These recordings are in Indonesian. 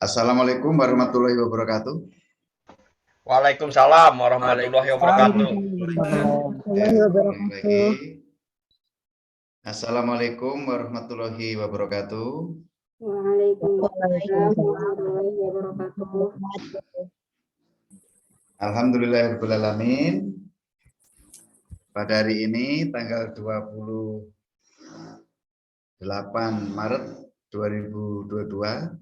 Assalamualaikum warahmatullahi wabarakatuh. Waalaikumsalam warahmatullahi wabarakatuh. Assalamualaikum warahmatullahi wabarakatuh. Waalaikumsalam warahmatullahi wabarakatuh. Alhamdulillahirabbil alamin. Pada hari ini tanggal 28 Maret 2022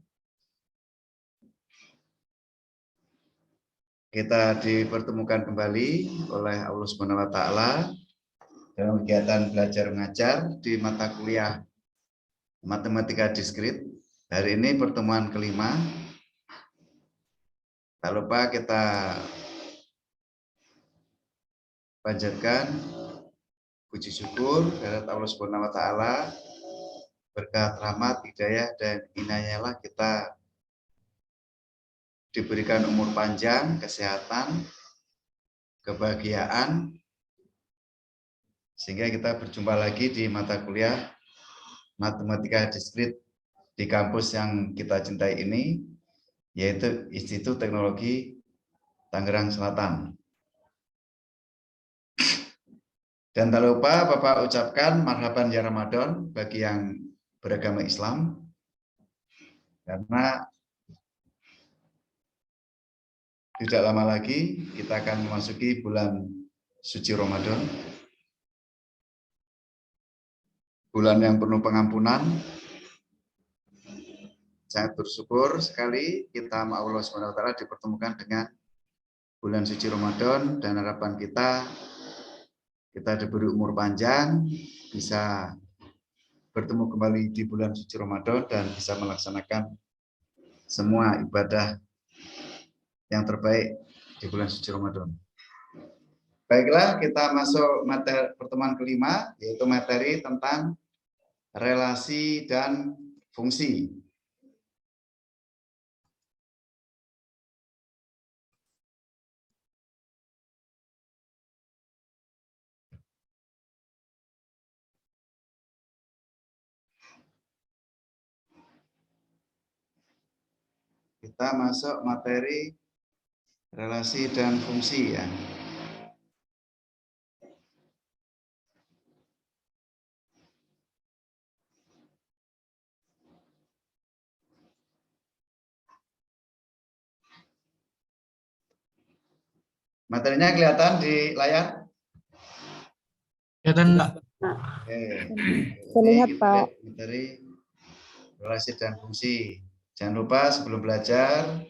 kita dipertemukan kembali oleh Allah Subhanahu wa taala dalam kegiatan belajar mengajar di mata kuliah Matematika Diskrit. Hari ini pertemuan kelima. Tak lupa kita panjatkan puji syukur kepada Allah Subhanahu wa taala, berkat rahmat, hidayah dan inayahlah kita diberikan umur panjang, kesehatan, kebahagiaan, sehingga kita berjumpa lagi di mata kuliah Matematika Diskrit di kampus yang kita cintai ini, yaitu Institut Teknologi Tangerang Selatan. Dan tak lupa Bapak ucapkan marhaban ya Ramadan bagi yang beragama Islam, karena tidak lama lagi kita akan memasuki bulan suci Ramadan, bulan yang penuh pengampunan. Saya bersyukur sekali kita sama Allah SWT dipertemukan dengan bulan suci Ramadan, dan harapan kita diberi umur panjang, bisa bertemu kembali di bulan suci Ramadan dan bisa melaksanakan semua ibadah yang terbaik di bulan suci Ramadan. Baiklah, kita masuk materi pertemuan kelima, yaitu materi tentang relasi dan fungsi. Kita masuk materi relasi dan fungsi ya. Materinya kelihatan di layar? Kelihatan, Pak. Oke. Terlihat, Pak. Materi relasi dan fungsi. Jangan lupa sebelum belajar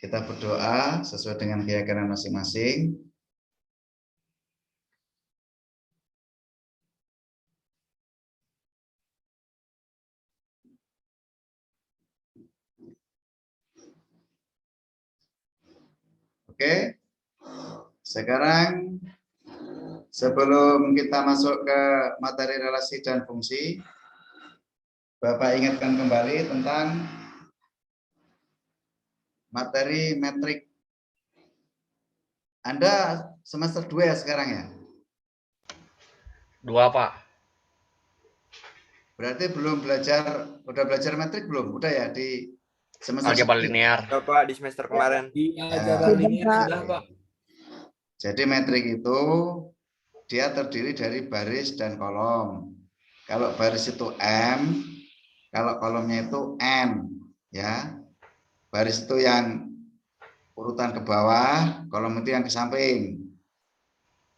kita berdoa sesuai dengan keyakinan masing-masing. Oke. Sekarang sebelum kita masuk ke materi relasi dan fungsi, Bapak ingatkan kembali tentang materi metrik. Anda semester 2 ya sekarang ya? 2, Pak. Berarti belum belajar, udah belajar metrik belum? Udah ya di semester Algebra linear. Pak, di semester kemarin. Algebra linear sudah, Pak. Jadi metrik itu dia terdiri dari baris dan kolom. Kalau baris itu M, kalau kolomnya itu N, ya. Baris itu yang urutan ke bawah, kolom itu yang ke samping.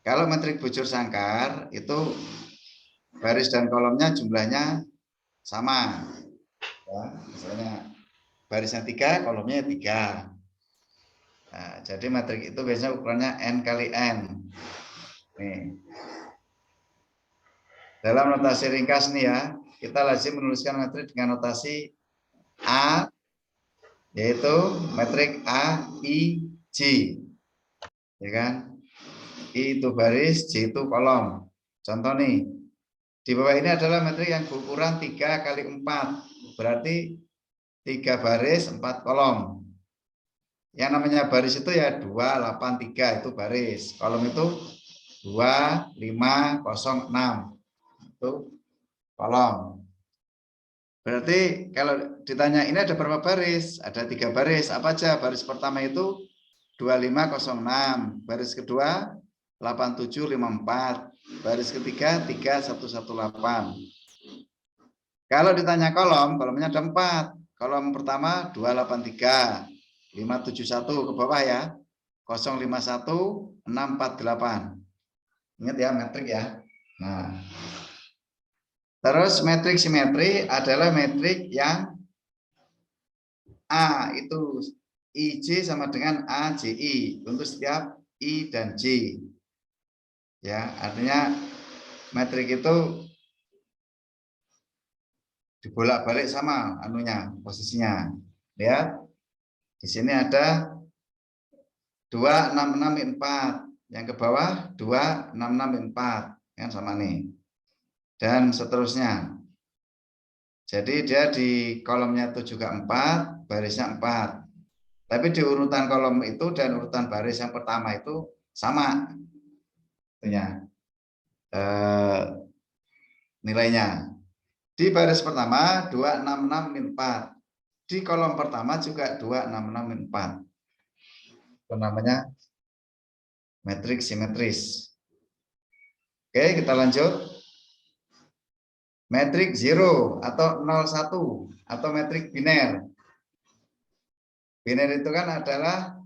Kalau metrik bujur sangkar itu baris dan kolomnya jumlahnya sama. Ya, misalnya barisnya 3, kolomnya 3. Nah, jadi metrik itu biasanya ukurannya N kali N. Nih. Dalam notasi ringkas nih ya, kita lazim menuliskan metrik dengan notasi A, yaitu metrik A, I, J. Ya kan? I itu baris, J itu kolom. Contoh nih, di bawah ini adalah metrik yang berukuran 3 kali 4. Berarti 3 baris, 4 kolom. Yang namanya baris itu ya 2, 8, 3 itu baris. Kolom itu 2, 5, 0, 6. Itu kolom. Berarti kalau ditanya ini ada berapa baris? Ada 3 baris. Apa aja? Baris pertama itu 2506, baris kedua 8754, baris ketiga 3118. Kalau ditanya kolom, kolomnya ada 4. Kolom pertama 283, 571 ke bawah ya. 051 648. Ingat ya metrik ya. Nah, terus metrik simetri adalah metrik yang A itu IJ sama dengan AJI untuk setiap I dan J. Ya, artinya metrik itu dibolak-balik sama anunya, posisinya. Lihat. Di sini ada 2664, yang ke bawah 2664, kan sama nih. Dan seterusnya. Jadi dia di kolomnya itu juga 4, barisnya 4. Tapi di urutan kolom itu dan urutan baris yang pertama itu sama. Nilainya. Di baris pertama 266 4. Di kolom pertama juga 266 4. Itu namanya metrik simetris. Oke, kita lanjut. Metrik 0 atau 01 atau metrik biner. Biner itu kan adalah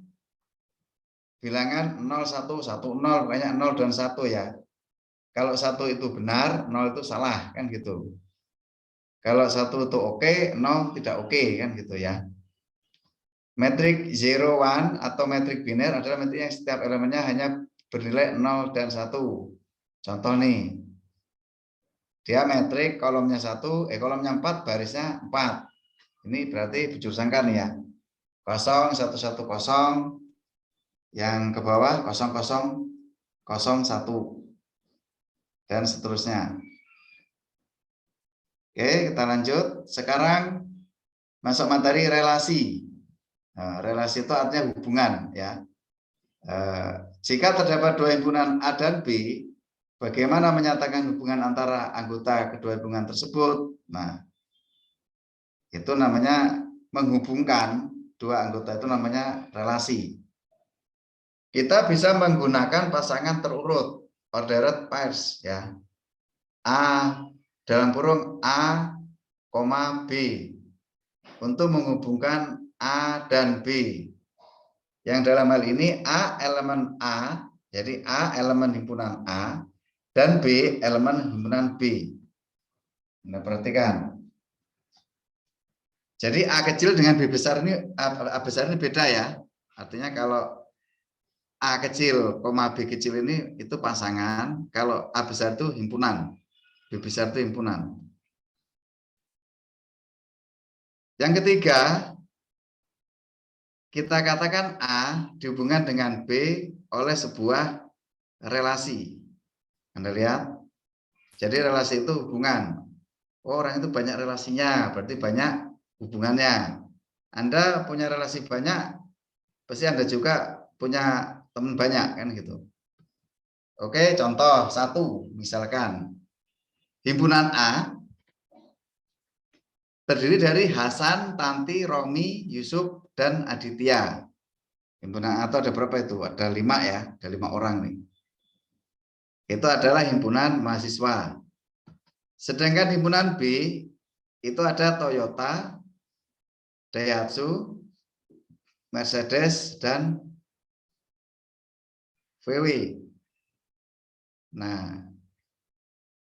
bilangan 0 1 1 0, banyak 0 dan 1 ya. Kalau 1 itu benar, 0 itu salah, kan gitu. Kalau 1 itu oke, 0 tidak oke, kan gitu ya. Metrik 0 1 atau metrik biner adalah metrik yang setiap elemennya hanya bernilai 0 dan 1. Contoh nih. Dia metrik kolomnya 1, kolomnya 4, barisnya 4. Ini berarti bujur sangka nih ya. 0 1 1 0, yang ke bawah 0 0 0 1 dan seterusnya. Oke, kita lanjut. Sekarang masuk materi relasi. Nah, relasi itu artinya hubungan ya. Jika terdapat 2 himpunan A dan B, bagaimana menyatakan hubungan antara anggota kedua himpunan tersebut? Nah, itu namanya menghubungkan 2 anggota, itu namanya relasi. Kita bisa menggunakan pasangan terurut, ordered pairs ya. A dalam kurung A, B untuk menghubungkan A dan B. Yang dalam hal ini A elemen A, jadi A elemen himpunan A dan B elemen himpunan B. Nah, perhatikan. Jadi A kecil dengan B besar ini, A besar ini beda ya. Artinya kalau A kecil, B kecil ini itu pasangan. Kalau A besar itu himpunan, B besar itu himpunan. Yang ketiga, kita katakan A dihubungkan dengan B oleh sebuah relasi. Anda lihat? Jadi relasi itu hubungan. Oh, orang itu banyak relasinya, berarti banyak hubungannya. Anda punya relasi banyak, pasti Anda juga punya teman banyak, kan gitu. Oke, contoh 1, misalkan himpunan A terdiri dari Hasan, Tanti, Romi, Yusuf, dan Aditya. Himpunan A itu ada berapa itu? Ada 5 ya, ada 5 orang nih. Itu adalah himpunan mahasiswa. Sedangkan himpunan B itu ada Toyota, Daihatsu, Mercedes, dan VW. Nah,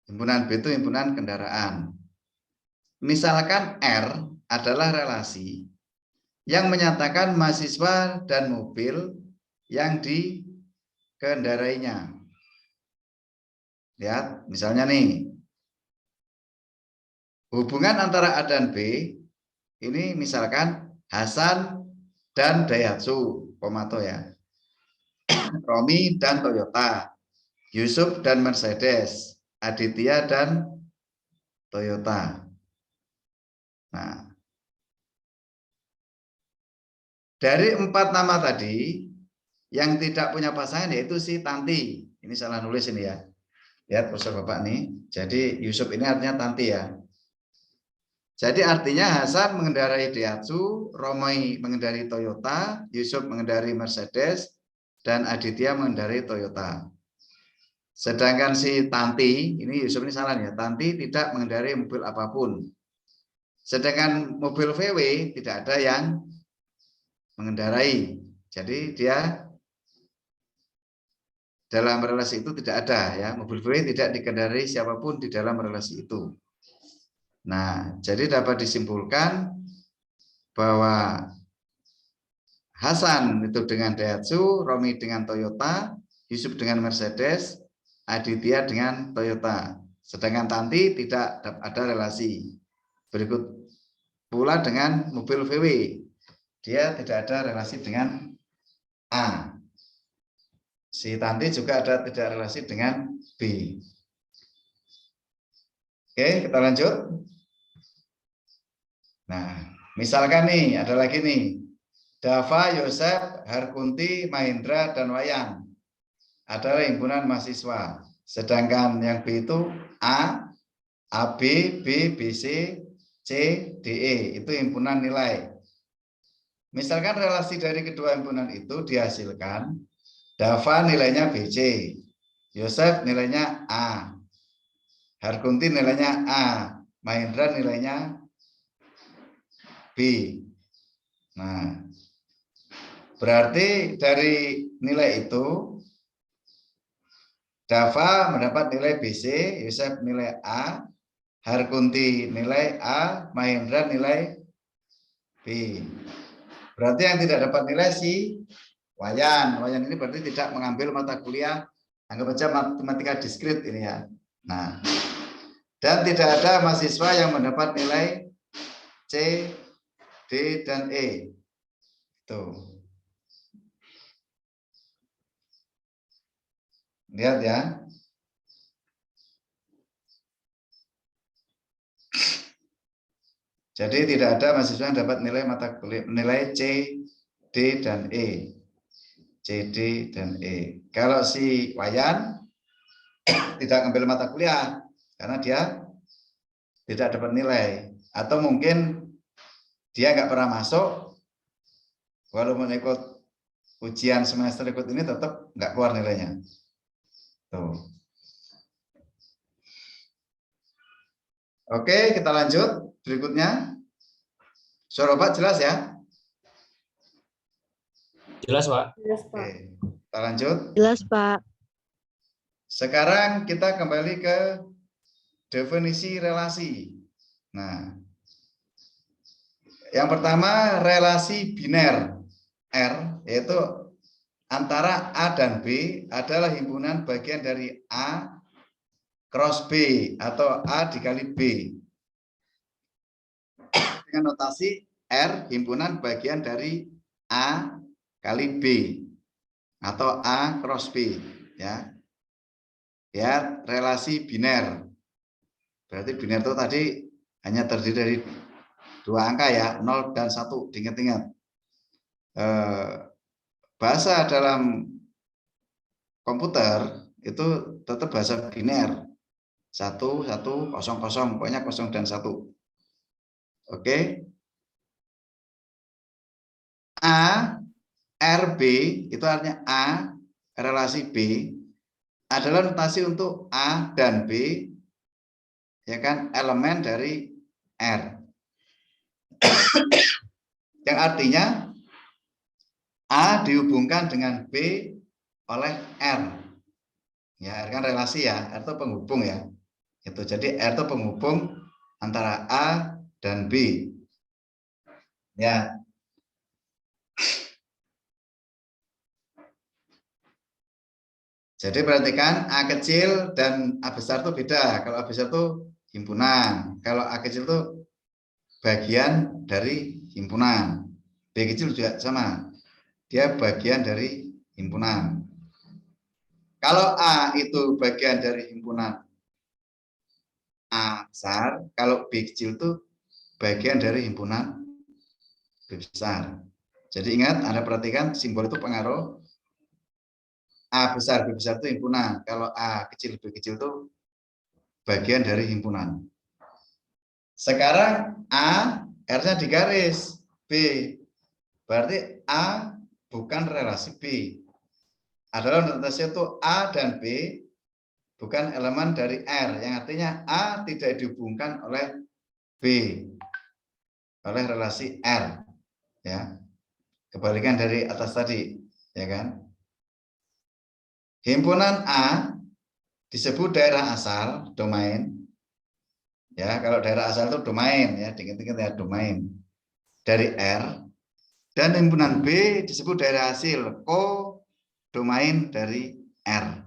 himpunan B itu himpunan kendaraan. Misalkan R adalah relasi yang menyatakan mahasiswa dan mobil yang dikendarainya. Lihat, misalnya nih, hubungan antara A dan B ini misalkan Hasan dan Daihatsu, Komato ya, Romi dan Toyota, Yusuf dan Mercedes, Aditya dan Toyota. Nah, dari 4 nama tadi, yang tidak punya pasangan yaitu si Tanti. Ini salah nulis ini ya. Lihat kursor Bapak nih. Jadi Yusuf ini artinya Tanti ya. Jadi artinya Hasan mengendarai Daihatsu, Romi mengendarai Toyota, Yusuf mengendarai Mercedes, dan Aditya mengendarai Toyota. Sedangkan si Tanti, ini Yusuf ini salah ya, Tanti tidak mengendarai mobil apapun. Sedangkan mobil VW tidak ada yang mengendarai. Jadi dia dalam relasi itu tidak ada ya, mobil VW tidak dikendarai siapapun di dalam relasi itu. Nah, jadi dapat disimpulkan bahwa Hasan itu dengan Daihatsu, Romi dengan Toyota, Yusuf dengan Mercedes, Aditya dengan Toyota. Sedangkan Tanti tidak ada relasi. Berikut pula dengan mobil VW. Dia tidak ada relasi dengan A. Si Tanti juga tidak relasi dengan B. Oke, kita lanjut. Nah, misalkan nih, ada lagi nih. Dava, Yosef, Harkunti, Mahendra, dan Wayan adalah himpunan mahasiswa. Sedangkan yang B itu A, AB, B, BC, C, DE. Itu himpunan nilai. Misalkan relasi dari kedua himpunan itu dihasilkan. Dava nilainya BC. Yosef nilainya A. Harkunti nilainya A. Mahendra nilainya B. Nah, berarti dari nilai itu Dava mendapat nilai BC, Yosef nilai A, Harkunti nilai A, Mahendra nilai B. Berarti yang tidak dapat nilai si Wayan. Wayan ini berarti tidak mengambil mata kuliah, anggap saja matematika diskrit ini ya. Nah, dan tidak ada mahasiswa yang mendapat nilai C, D, dan E. Tuh. Lihat ya. Jadi tidak ada mahasiswa yang dapat nilai mata kuliah nilai C, D, dan E. C, D, dan E. Kalau si Wayan tidak ngambil mata kuliah karena dia tidak dapat nilai, atau mungkin dia nggak pernah masuk, walaupun ikut ujian semester ikut ini tetap nggak keluar nilainya. Tuh. Oke, kita lanjut berikutnya. Suara Pak jelas ya? Jelas, Pak. Jelas, Pak. Oke, kita lanjut. Jelas, Pak. Sekarang kita kembali ke definisi relasi. Nah, yang pertama relasi biner R, yaitu antara A dan B adalah himpunan bagian dari A cross B atau A dikali B. Dengan notasi R himpunan bagian dari A kali B atau A cross B ya. Ya, relasi biner. Berarti biner itu tadi hanya terdiri dari dua angka ya, 0 dan 1. Diingat-ingat. Bahasa dalam komputer itu tetap bahasa biner. 1, 1, 0, 0, pokoknya 0 dan 1. Oke. A, RB itu artinya A, relasi B adalah notasi untuk A dan B, ya kan, elemen dari R. Yang artinya A dihubungkan dengan B oleh R. Ya, R kan relasi ya, R itu penghubung ya. Itu jadi R itu penghubung antara A dan B. Ya. Jadi perhatikan A kecil dan A besar itu beda. Kalau A besar itu himpunan. Kalau A kecil itu bagian dari himpunan. B kecil juga sama. Dia bagian dari himpunan. Kalau A itu bagian dari himpunan A besar, kalau B kecil itu bagian dari himpunan B besar. Jadi ingat, Anda perhatikan simbol itu pengaruh. A besar, B besar itu himpunan. Kalau A kecil, B kecil itu bagian dari himpunan. Sekarang A, R-nya digaris B. Berarti A bukan relasi B. Adalah notasi itu A dan B bukan elemen dari R, yang artinya A tidak dihubungkan oleh B, oleh relasi R. Ya, kebalikan dari atas tadi, ya kan? Himpunan A disebut daerah asal, domain. Ya, kalau daerah asal itu domain, ya, dikit-dikit ya, domain dari R. Dan himpunan B disebut daerah hasil, domain dari R.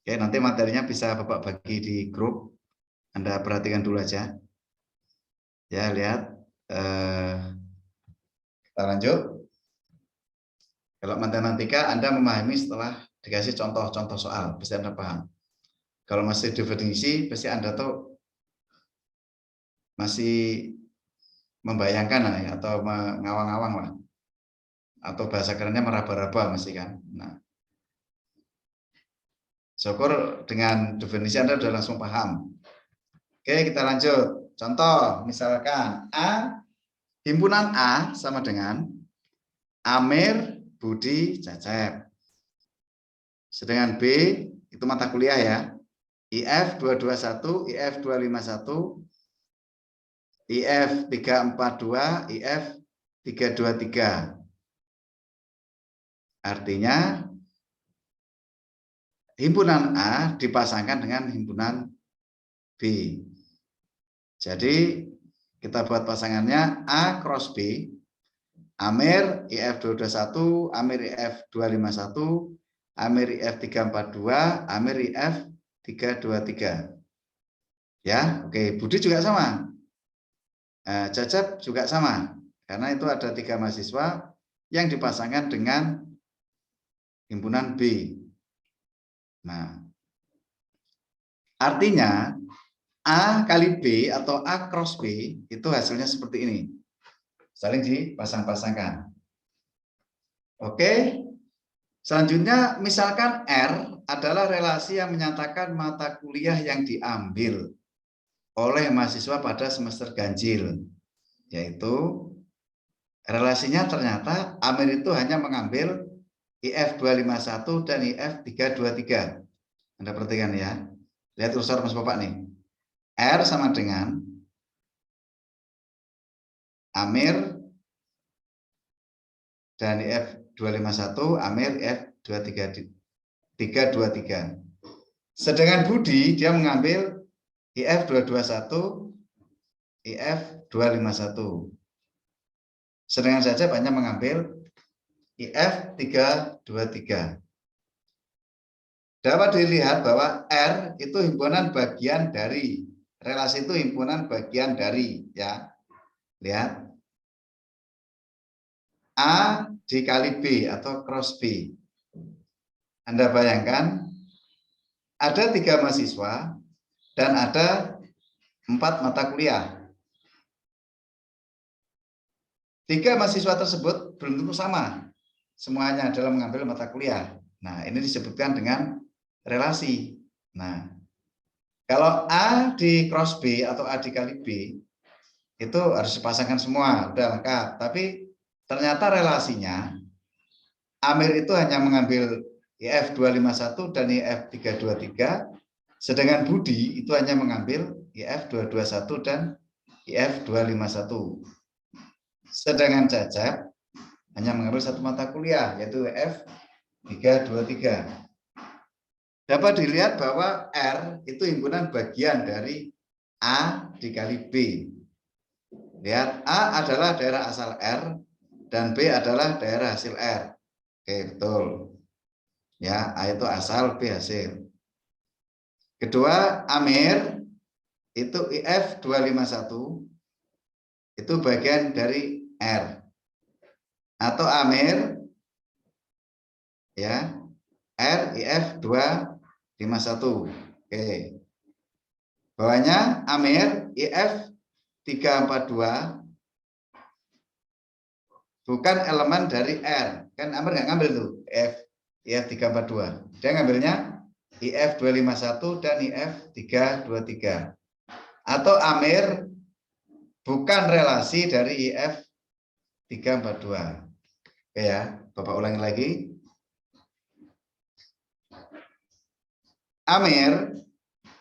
Oke, nanti materinya bisa Bapak bagi di grup. Anda perhatikan dulu aja. Ya, lihat. Kita lanjut. Kalau matematika Anda memahami setelah dikasih contoh-contoh soal, pasti Anda paham. Kalau masih definisi, pasti Anda tuh masih membayangkan lah, ya, atau mengawang-awang lah. Atau bahasa kerennya meraba-raba masih kan. Nah, syukur dengan definisi Anda sudah langsung paham. Oke, kita lanjut. Contoh, misalkan himpunan A sama dengan Amir, Budi, Cecep. Sedangkan B itu mata kuliah ya. IF 221, IF 251, IF 342, IF 323. Artinya himpunan A dipasangkan dengan himpunan B. Jadi kita buat pasangannya A cross B. Amir IF 221, Amir IF 251, Amir IF 342, Amir IF 323. Ya, oke. Budi juga sama. Cecep juga sama. Karena itu ada 3 mahasiswa yang dipasangkan dengan himpunan B. Nah, artinya A kali B atau A cross B itu hasilnya seperti ini. Saling dipasang-pasangkan. Oke. Selanjutnya, misalkan R adalah relasi yang menyatakan mata kuliah yang diambil oleh mahasiswa pada semester ganjil. Yaitu, relasinya ternyata Amir itu hanya mengambil IF 251 dan IF 323. Anda perhatikan ya. Lihat kursor Mas Bapak nih. R sama dengan Amir dan IF 251, Amir IF 323. Sedangkan Budi dia mengambil IF 221, IF 251. Sedangkan saja banyak mengambil IF 323. Dapat dilihat bahwa R itu himpunan bagian dari, relasi itu himpunan bagian dari, ya. Lihat. A dikali B atau cross B. Anda bayangkan ada 3 mahasiswa dan ada 4 mata kuliah. 3 mahasiswa tersebut belum tentu sama semuanya dalam mengambil mata kuliah. Nah, ini disebutkan dengan relasi. Nah, kalau A di cross B atau A dikali B itu harus dipasangkan semua, udah lengkap. Tapi ternyata relasinya Amir itu hanya mengambil IF 251 dan IF 323, sedangkan Budi itu hanya mengambil IF 221 dan IF 251. Sedangkan Cecep hanya mengambil 1 mata kuliah, yaitu IF 323. Dapat dilihat bahwa R itu himpunan bagian dari A dikali B. Lihat, A adalah daerah asal R dan B adalah daerah hasil R. Oke, betul. Ya, A itu asal, B hasil. Kedua, Amir itu IF 251 itu bagian dari R. Atau Amir ya, R IF 251. Oke. Bawahnya Amir IF 342 bukan elemen dari R. Kan Amir nggak ngambil tuh IF 342. Dia ngambilnya IF 251 dan IF 323. Atau Amir bukan relasi dari IF 342. Oke ya, Bapak ulangi lagi. Amir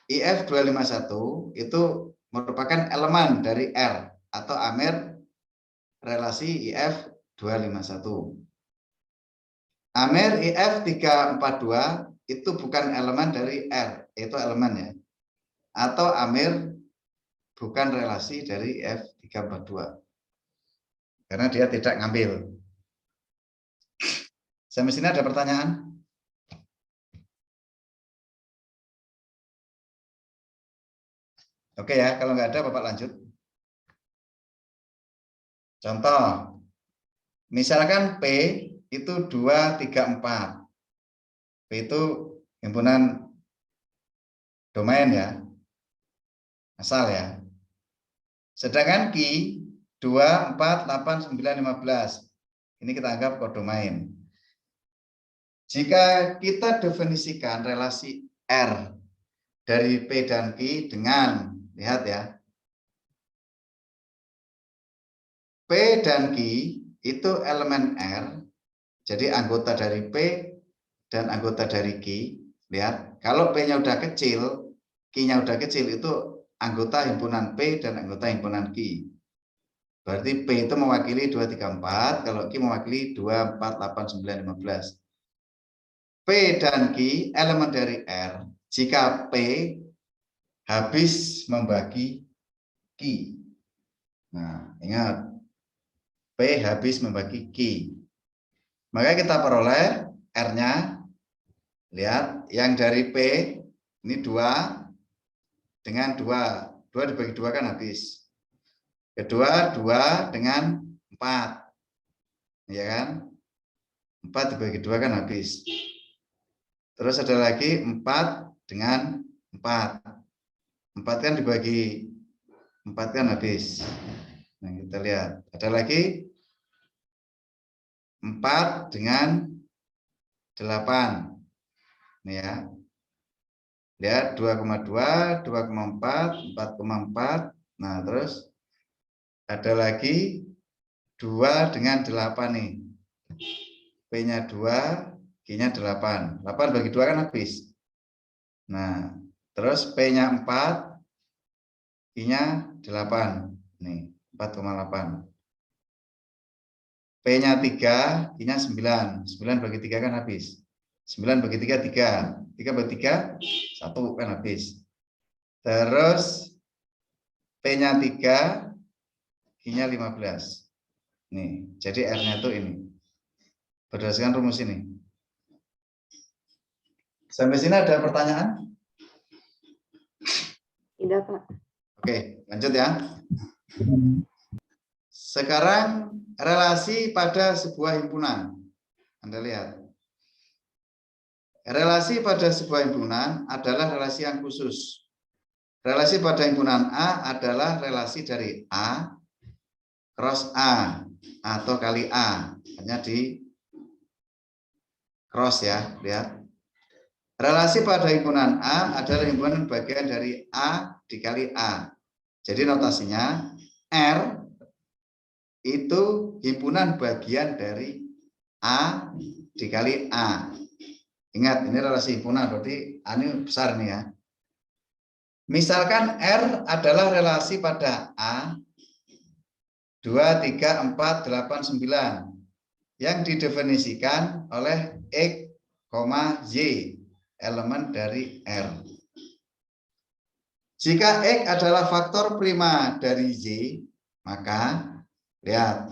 IF 251 itu merupakan elemen dari R atau Amir relasi IF 251. Amir IF 342 itu bukan elemen dari R, itu elemen ya. Atau Amir bukan relasi dari IF 342. Karena dia tidak ngambil. Sampai sini ada pertanyaan? Oke ya, kalau nggak ada Bapak lanjut. Contoh, misalkan P itu 2, 3, 4. P itu himpunan domain ya, asal ya. Sedangkan Q 2, 4, 8, 9, 15. Ini kita anggap kodomain. Jika kita definisikan relasi R dari P dan Q dengan, lihat ya, P dan Q itu elemen R, jadi anggota dari P dan anggota dari Q. Lihat, kalau P-nya udah kecil, Q-nya udah kecil, itu anggota himpunan P dan anggota himpunan Q. Berarti P itu mewakili 2, 3, 4, kalau Q mewakili 2, 4, 8, 9, 15. P dan Q elemen dari R jika P habis membagi Q. Nah, ingat, P habis membagi Q. Maka kita peroleh R-nya, lihat, yang dari P ini 2 dengan 2. 2 dibagi 2 kan habis. Kedua 2 dengan 4. Ya kan? 4 dibagi 2 kan habis. Terus ada lagi 4 dengan 4. 4 kan dibagi 4 kan habis. Nah, kita lihat. Ada lagi 4 dengan 8. Ini ya. Lihat 2,2, 2,4, 4,4. Nah, terus ada lagi 2 dengan 8 nih. P-nya 2, Q-nya 8. 8 bagi 2 kan habis. Nah, terus P-nya 4, Q-nya 8. Nih, 4,8. P-nya 3, Q-nya 9. 9 bagi 3 kan habis. 9 bagi 3, 3. 3 bagi 3, 1 kan habis. Terus P-nya 3, Q-nya 15. Nih, jadi R-nya itu ini. Berdasarkan rumus ini. Sampai sini ada pertanyaan? Tidak, Pak. Oke, lanjut ya. Sekarang relasi pada sebuah himpunan. Anda lihat. Relasi pada sebuah himpunan adalah relasi yang khusus. Relasi pada himpunan A adalah relasi dari A cross A atau kali A. Hanya di cross ya, lihat. Relasi pada himpunan A adalah himpunan bagian dari A dikali A. Jadi notasinya R itu himpunan bagian dari A dikali A. Ingat, ini relasi himpunan, berarti A ini besar nih ya. Misalkan R adalah relasi pada A 2, 3, 4, 8, 9 yang didefinisikan oleh X, Y, elemen dari R. Jika X adalah faktor prima dari Y, maka lihat,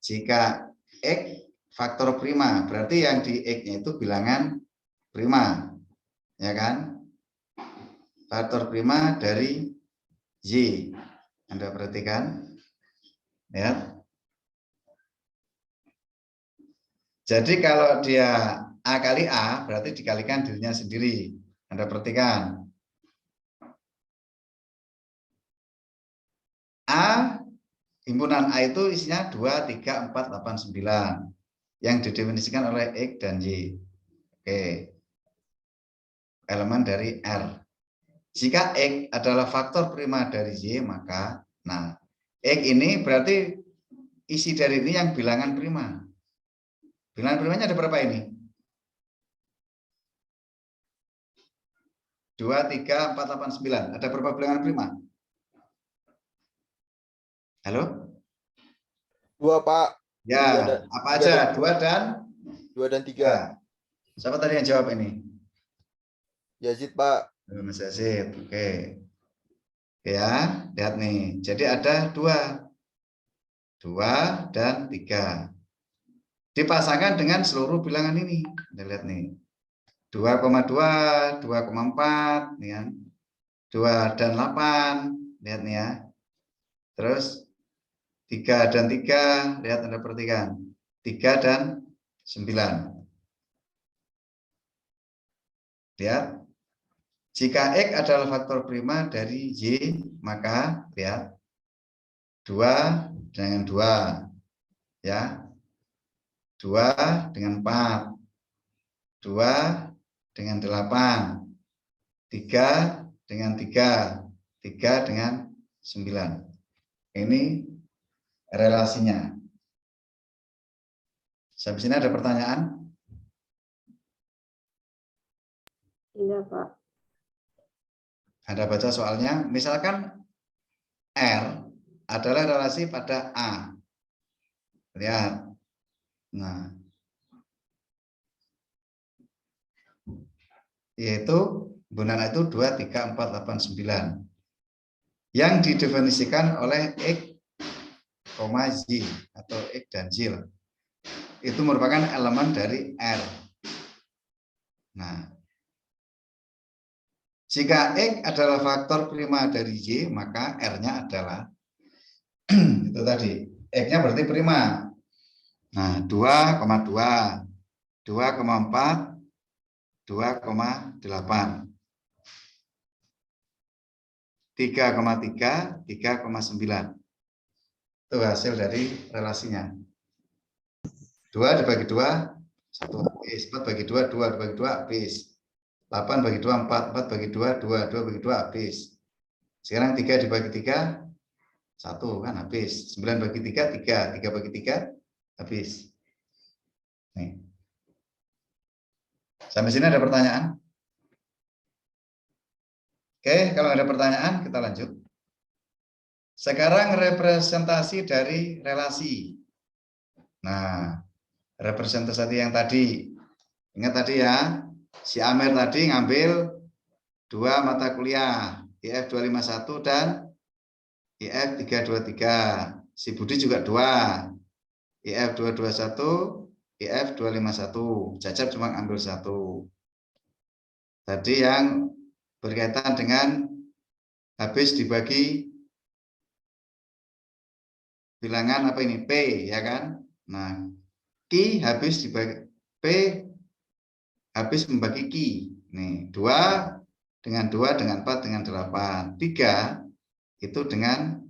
jika X faktor prima, berarti yang di X-nya itu bilangan prima, ya kan? Faktor prima dari Y. Anda perhatikan, ya. Jadi kalau dia A kali A, berarti dikalikan dirinya sendiri. Anda perhatikan. A, himpunan A itu isinya 2, 3, 4, 8, 9. Yang didefinisikan oleh X dan Y. Oke. Elemen dari R. Jika X adalah faktor prima dari Y, maka nah X ini berarti isi dari ini yang bilangan prima. Bilangan primanya ada berapa ini? 2, 3, 4, 8, 9. Ada berapa bilangan prima? Halo? 2, Pak. Ya, apa aja? 2 dan 3. Ya. Siapa tadi yang jawab ini? Yazid, Pak. Mas Yazid. Oke. Ya, lihat nih. Jadi ada 2 dan 3. Dipasangkan dengan seluruh bilangan ini. Kita lihat nih. 2,2, 2,4, nih kan. 2 dan 8, lihat nih ya. Terus 3 dan 3, lihat Anda perhatikan. 3 dan 9. Lihat. Jika X adalah faktor prima dari Y, maka lihat 2 dengan 2. Ya. 2 dengan 4. 2 dengan 8. 3 dengan 3. 3 dengan 9. Ini relasinya. Sampai sini ada pertanyaan? Iya, Pak. Anda baca soalnya, misalkan R adalah relasi pada A. Lihat. Nah, yaitu bunana itu 2, 3, 4, 8, 9. Yang didefinisikan oleh X, Y atau X dan Y. Itu merupakan elemen dari R. Nah, jika X adalah faktor prima dari Y, maka R-nya adalah itu tadi. X-nya berarti prima. Nah, 2,2, 2,4, 2,8. 3,3, 3,9. Itu hasil dari relasinya. 2 dibagi 2, 1 habis. 4 bagi 2, 2 dibagi 2 habis. 8 bagi 2, 4, 4 bagi 2, 2, 2 bagi 2 habis. Sekarang 3 dibagi 3, 1 kan habis. 9 bagi 3, 3. 3 bagi 3, habis. Nih. Sampai sini ada pertanyaan? Oke, kalau ada pertanyaan kita lanjut. Sekarang representasi dari relasi. Nah, representasi yang tadi. Ingat tadi ya, si Amir tadi ngambil 2 mata kuliah, IF 251 dan IF 323. Si Budi juga 2, IF 221, IF 251. Cacap cuma ambil 1. Tadi yang berkaitan dengan habis dibagi bilangan apa ini? P, ya kan? Nah, Q habis dibagi P habis membagi Q. Nih, 2 dengan 2 dengan 4 dengan 8. 3 itu dengan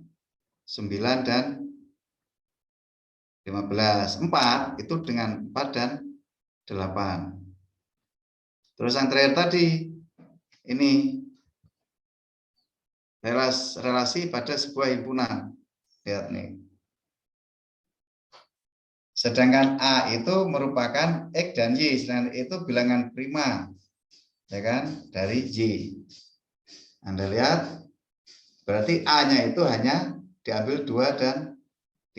9 dan 15. 4 itu dengan 4 dan 8. Terus yang terakhir tadi ini relasi pada sebuah himpunan. Lihat nih. Sedangkan A itu merupakan X dan Y, sedangkan itu bilangan prima, ya kan, dari Y. Anda lihat, berarti A-nya itu hanya diambil 2 dan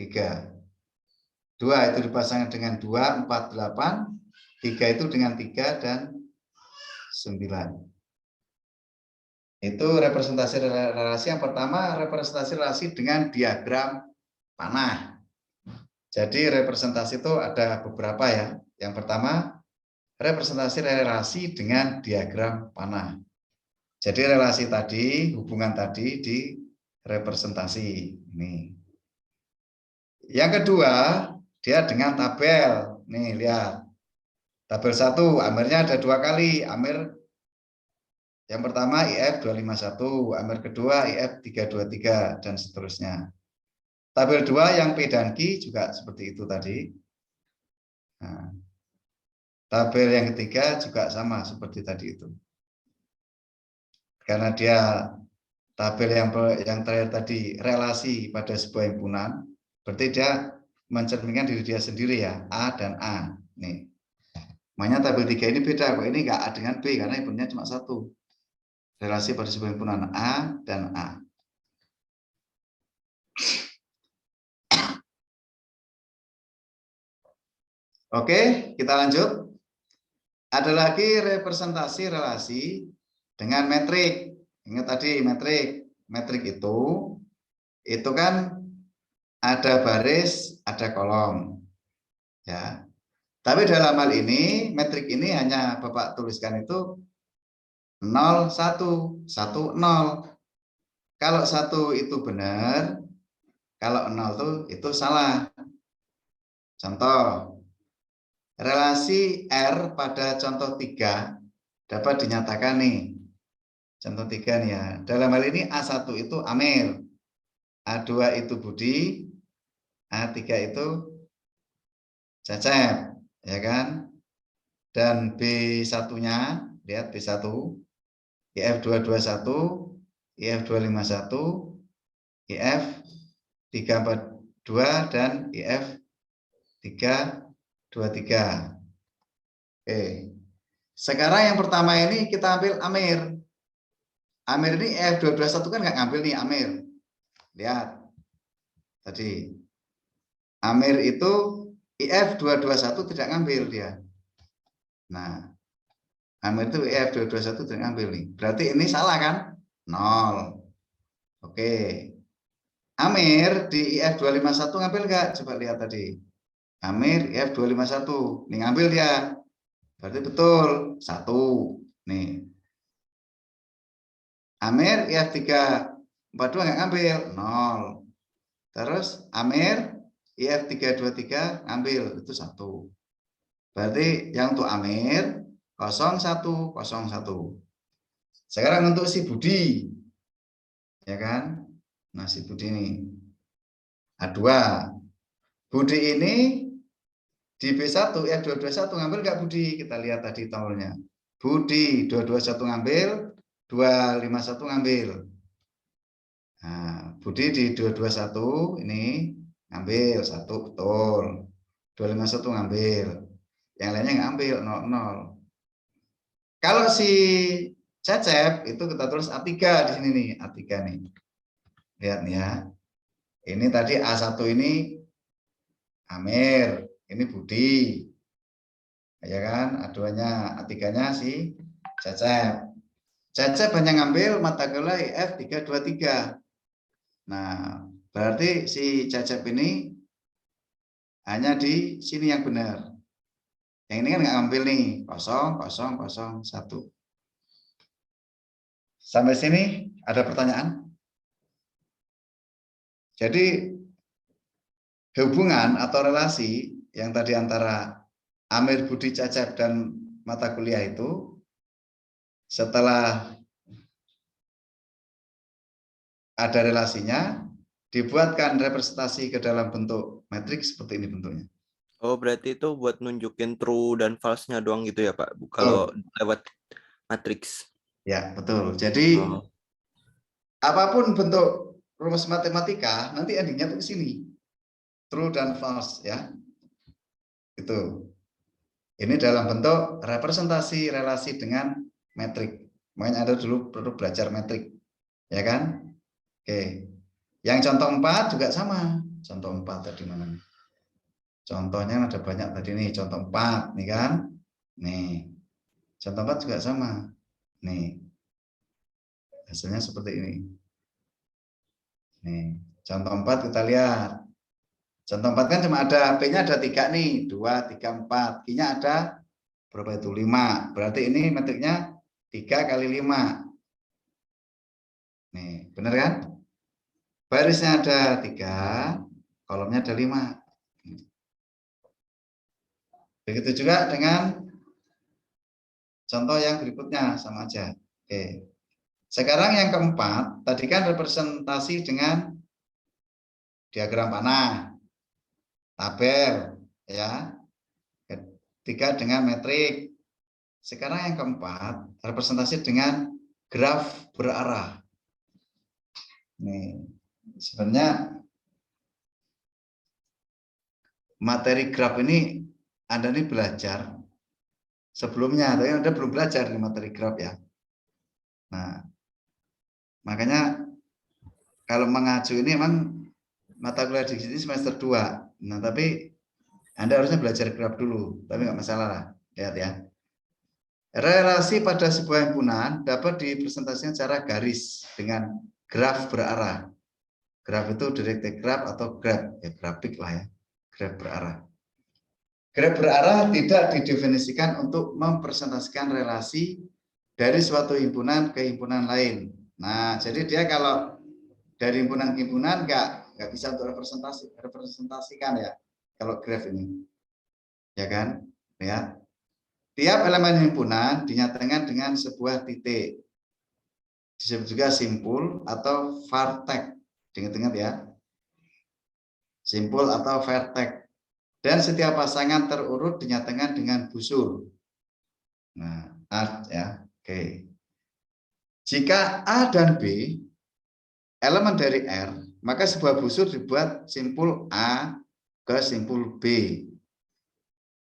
3. 2 itu dipasangkan dengan 2, 4, 8. 3 itu dengan 3 dan 9. Itu representasi relasi yang pertama, representasi relasi dengan diagram panah. Jadi representasi itu ada beberapa ya. Yang pertama, representasi relasi dengan diagram panah. Jadi relasi tadi, hubungan tadi di representasi ini. Yang kedua, dia dengan tabel. Nih, lihat. Tabel 1, Amirnya ada 2 kali. Amir yang pertama IF 251, Amir kedua IF 323 dan seterusnya. Tabel 2 yang P dan Q juga seperti itu tadi. Nah, tabel yang ketiga juga sama seperti tadi itu. karena dia tabel yang terakhir tadi relasi pada sebuah himpunan, berarti dia mencerminkan diri dia sendiri ya, A dan A. Nih. Makanya tabel 3 ini beda, kok ini enggak A dengan B karena himpunannya cuma satu. Relasi pada sebuah himpunan A dan A. Oke, kita lanjut. Ada lagi representasi relasi dengan metrik. Ingat tadi metrik. Metrik itu kan ada baris, ada kolom. Ya. Tapi dalam hal ini, metrik ini hanya Bapak tuliskan itu 0, 1, 1, 0. Kalau 1 itu benar, kalau 0 itu salah. Contoh, relasi R pada contoh 3 dapat dinyatakan nih. Contoh 3 nih ya. Dalam hal ini A1 itu Amir, A2 itu Budi, A3 itu Cecep, ya kan? Dan B1-nya, lihat B1, IF221, IF251, IF342 dan IF323. Oke. Sekarang yang pertama ini kita ambil Amir. Amir ini IF221 kan nggak ngambil nih Amir. Lihat. Tadi. Amir itu IF221 tidak ngambil dia. Nah, Amir itu IF221 tidak ngambil nih. Berarti ini salah kan? 0. Oke. Amir di IF251 ngambil nggak? Coba lihat tadi. Amir IF251. Nih ngambil dia. Berarti betul. 1. Nih. Amir IF342 nggak ngambil. 0. Terus Amir IF323 ngambil. Itu 1. Berarti yang untuk Amir 01, 01. Sekarang untuk si Budi. Ya kan? Nah, si Budi ini. A2. Budi ini di B1 F221 ngambil nggak Budi? Kita lihat tadi tolnya. Budi 221 ngambil, 251 ngambil. Nah, Budi di 221 ini ngambil 1 betul. 251 ngambil. Yang lainnya nggak ambil 00. Kalau si Cecep itu kita tulis A3 di sini nih, A3 nih. Lihat nih ya. Ini tadi A1 ini Amir, ini Budi. Ya kan? A2-nya, A3-nya si Cecep. Cecep hanya ngambil mata kuliah IF323. Nah, berarti si Cecep ini hanya di sini yang benar. Yang ini kan nggak ngambil nih, 0, 0, 0, 1. Sampai sini ada pertanyaan? Jadi hubungan atau relasi yang tadi antara Amir, Budi, Cecep dan mata kuliah itu setelah ada relasinya dibuatkan representasi ke dalam bentuk metrik seperti ini bentuknya. Oh, berarti itu buat nunjukin true dan false-nya doang gitu ya, Pak? Kalau lewat matriks. Ya, betul. Jadi apapun bentuk rumus matematika, nanti endingnya tuh ke sini. True dan false ya. Itu. Ini dalam bentuk representasi relasi dengan metrik. Makanya Anda dulu perlu belajar metrik. Ya kan? Oke. Yang contoh 4 juga sama. Contoh 4 tadi mana nih? Contohnya ada banyak tadi nih. Contoh 4 nih kan? Nih. Contoh 4 juga sama. Nih. Hasilnya seperti ini. Nih. Contoh 4 kita lihat. Contoh 4 kan cuma ada P-nya ada 3 nih. 2, 3, 4. Q-nya ada berapa itu? 5. Berarti ini metriknya 3 kali 5. Nih, benar kan? Barisnya ada 3, kolomnya ada 5. Begitu juga dengan contoh yang berikutnya, sama aja. Oke. Sekarang yang keempat, tadi kan representasi dengan diagram panah, tabel, ya. Ketiga dengan metrik. Sekarang yang keempat, representasi dengan graf berarah. Nih, sebenarnya materi graf ini Anda nih belajar sebelumnya, tapi Anda belum belajar di materi graf ya. Nah, makanya kalau mengacu ini memang mata kuliah di sini semester 2. Nah, tapi Anda harusnya belajar graf dulu, tapi nggak masalah lah. Lihat ya. Relasi pada sebuah himpunan dapat dipresentasikan secara garis dengan graf berarah. Graf itu directed graph atau graf, ya grafik lah ya. Graf berarah. Graf berarah tidak didefinisikan untuk mempresentasikan relasi dari suatu himpunan ke himpunan lain. Nah, jadi dia kalau dari himpunan ke himpunan nggak bisa untuk representasikan ya. Kalau graf ini, ya kan, ya. Tiap elemen himpunan dinyatakan dengan sebuah titik. Disebut juga simpul atau vertex. Ingat-ingat ya. Simpul atau vertex. Dan setiap pasangan terurut dinyatakan dengan busur. Nah, A ya. Oke. Jika A dan B elemen dari R, maka sebuah busur dibuat simpul A ke simpul B.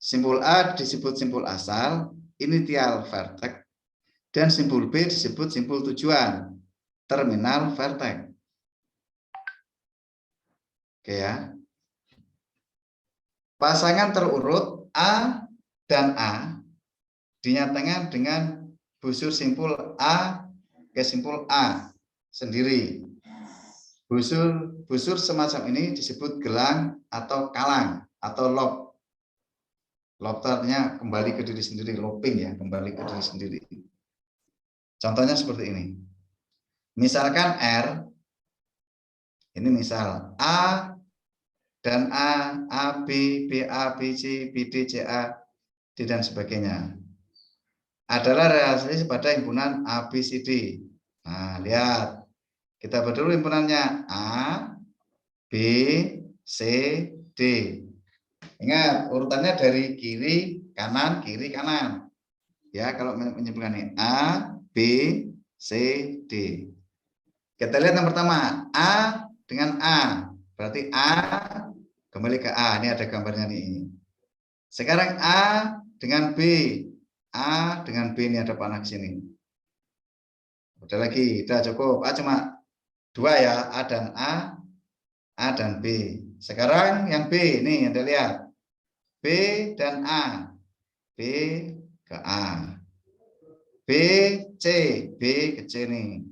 Simpul A disebut simpul asal, initial vertex, dan simpul B disebut simpul tujuan, terminal vertex. Oke ya. Pasangan terurut A dan A dinyatakan dengan busur simpul A ke simpul A sendiri. Busur semacam ini disebut gelang atau kalang atau lob. Lob artinya kembali ke diri sendiri, looping ya, kembali ke diri sendiri. Contohnya seperti ini. Misalkan R, ini misal A dan A, B, BA, BC, BD, CA, D dan sebagainya. Adalah relasi pada himpunan ABCD. Nah, lihat. Kita buat dulu himpunannya A, B, C, D. Ingat, urutannya dari kiri, kanan, Ya, kalau menyebutkan A, B, C, D. Kita lihat yang pertama, A dengan A. Berarti A kembali ke A. Ini ada gambarnya nih. Sekarang A dengan B. A dengan B, ini ada panah di sini. Udah lagi, udah cukup. A cuma 2 ya, A dan B. Sekarang yang B, nih Anda lihat. B dan A. B ke A. B, C. B ke C nih.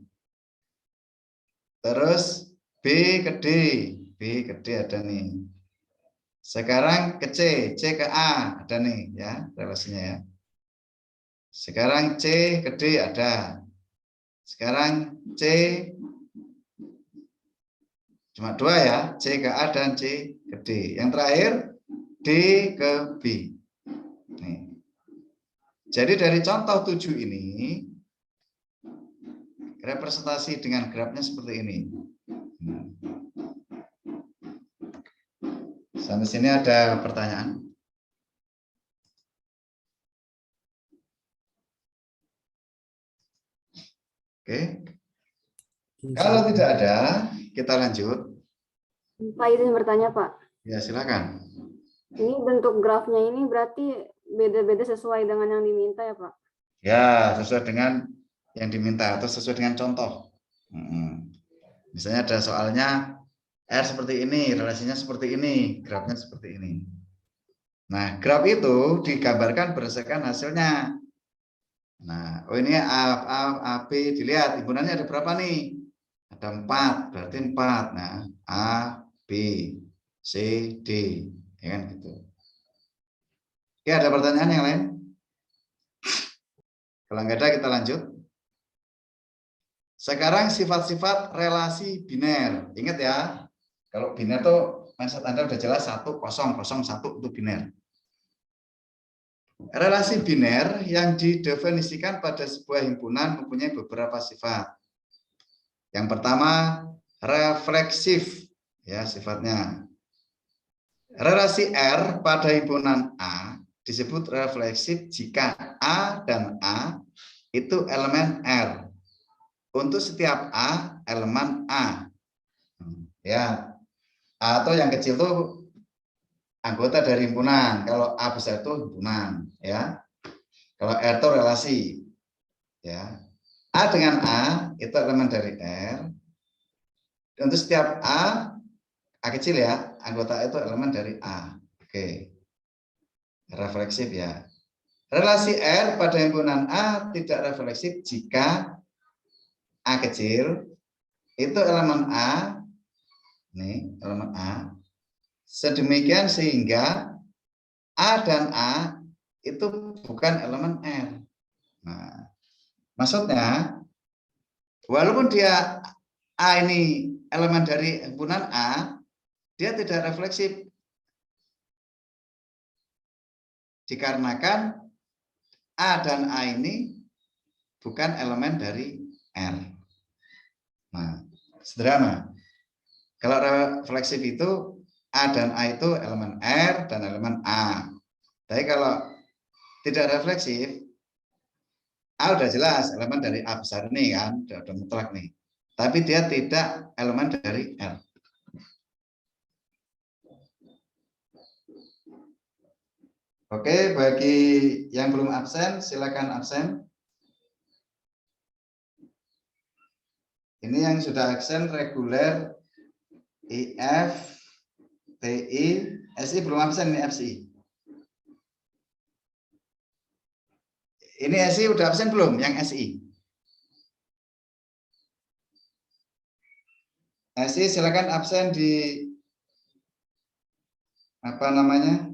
Terus B ke D. B ke D ada nih. Sekarang ke C. C ke A. Ada nih ya relasinya ya. Sekarang C ke D ada. Sekarang C cuma 2 ya. C ke A dan C ke D. Yang terakhir D ke B. Nih. Jadi dari contoh 7 ini, representasi dengan grafnya seperti ini. Sampai sini ada pertanyaan? Oke. Kalau tidak ada, kita lanjut. Pak, izin bertanya, Pak. Ya, silakan. Ini bentuk grafnya ini berarti beda-beda sesuai dengan yang diminta ya, Pak? Ya, sesuai dengan yang diminta atau sesuai dengan contoh. Misalnya ada soalnya R seperti ini, relasinya seperti ini, grafnya seperti ini. Nah, graf itu digambarkan berdasarkan hasilnya. Nah, oh ini A, B, dilihat himpunannya ada berapa nih? Ada 4, berarti 4. Nah, A, B, C, D, ya kan gitu. Oke, ada pertanyaan yang lain? Kalau nggak ada, kita lanjut. Sekarang sifat-sifat relasi biner. Ingat ya, kalau biner tuh mindset Anda udah jelas 1, 0, 0, 1 itu biner. Relasi biner yang didefinisikan pada sebuah himpunan mempunyai beberapa sifat. Yang pertama, refleksif, ya sifatnya. Relasi R pada himpunan A disebut refleksif jika A dan A itu elemen R. untuk setiap A elemen A. Ya, A atau yang kecil itu anggota dari himpunan. Kalau A besar itu himpunan, ya. Kalau R itu relasi, ya. A dengan A itu elemen dari R. Untuk setiap A kecil ya, anggota itu elemen dari A. Oke. Refleksif ya. Relasi R pada himpunan A tidak refleksif jika A kecil itu elemen A, nih elemen A, sedemikian sehingga A dan A itu bukan elemen R. Nah, maksudnya walaupun dia A ini elemen dari himpunan A, dia tidak refleksif dikarenakan A dan A ini bukan elemen dari R. Nah, sederhana. Kalau refleksif itu A dan A itu elemen R dan elemen A. Tapi kalau tidak refleksif, A udah jelas elemen dari A besar ini kan, udah mutlak nih. Tapi dia tidak elemen dari R. Oke, bagi yang belum absen, silakan absen. Ini yang sudah absen reguler, IF, TI, SI belum absen nih FCI. Ini SI udah absen belum? Yang SI? SI silakan absen di apa namanya?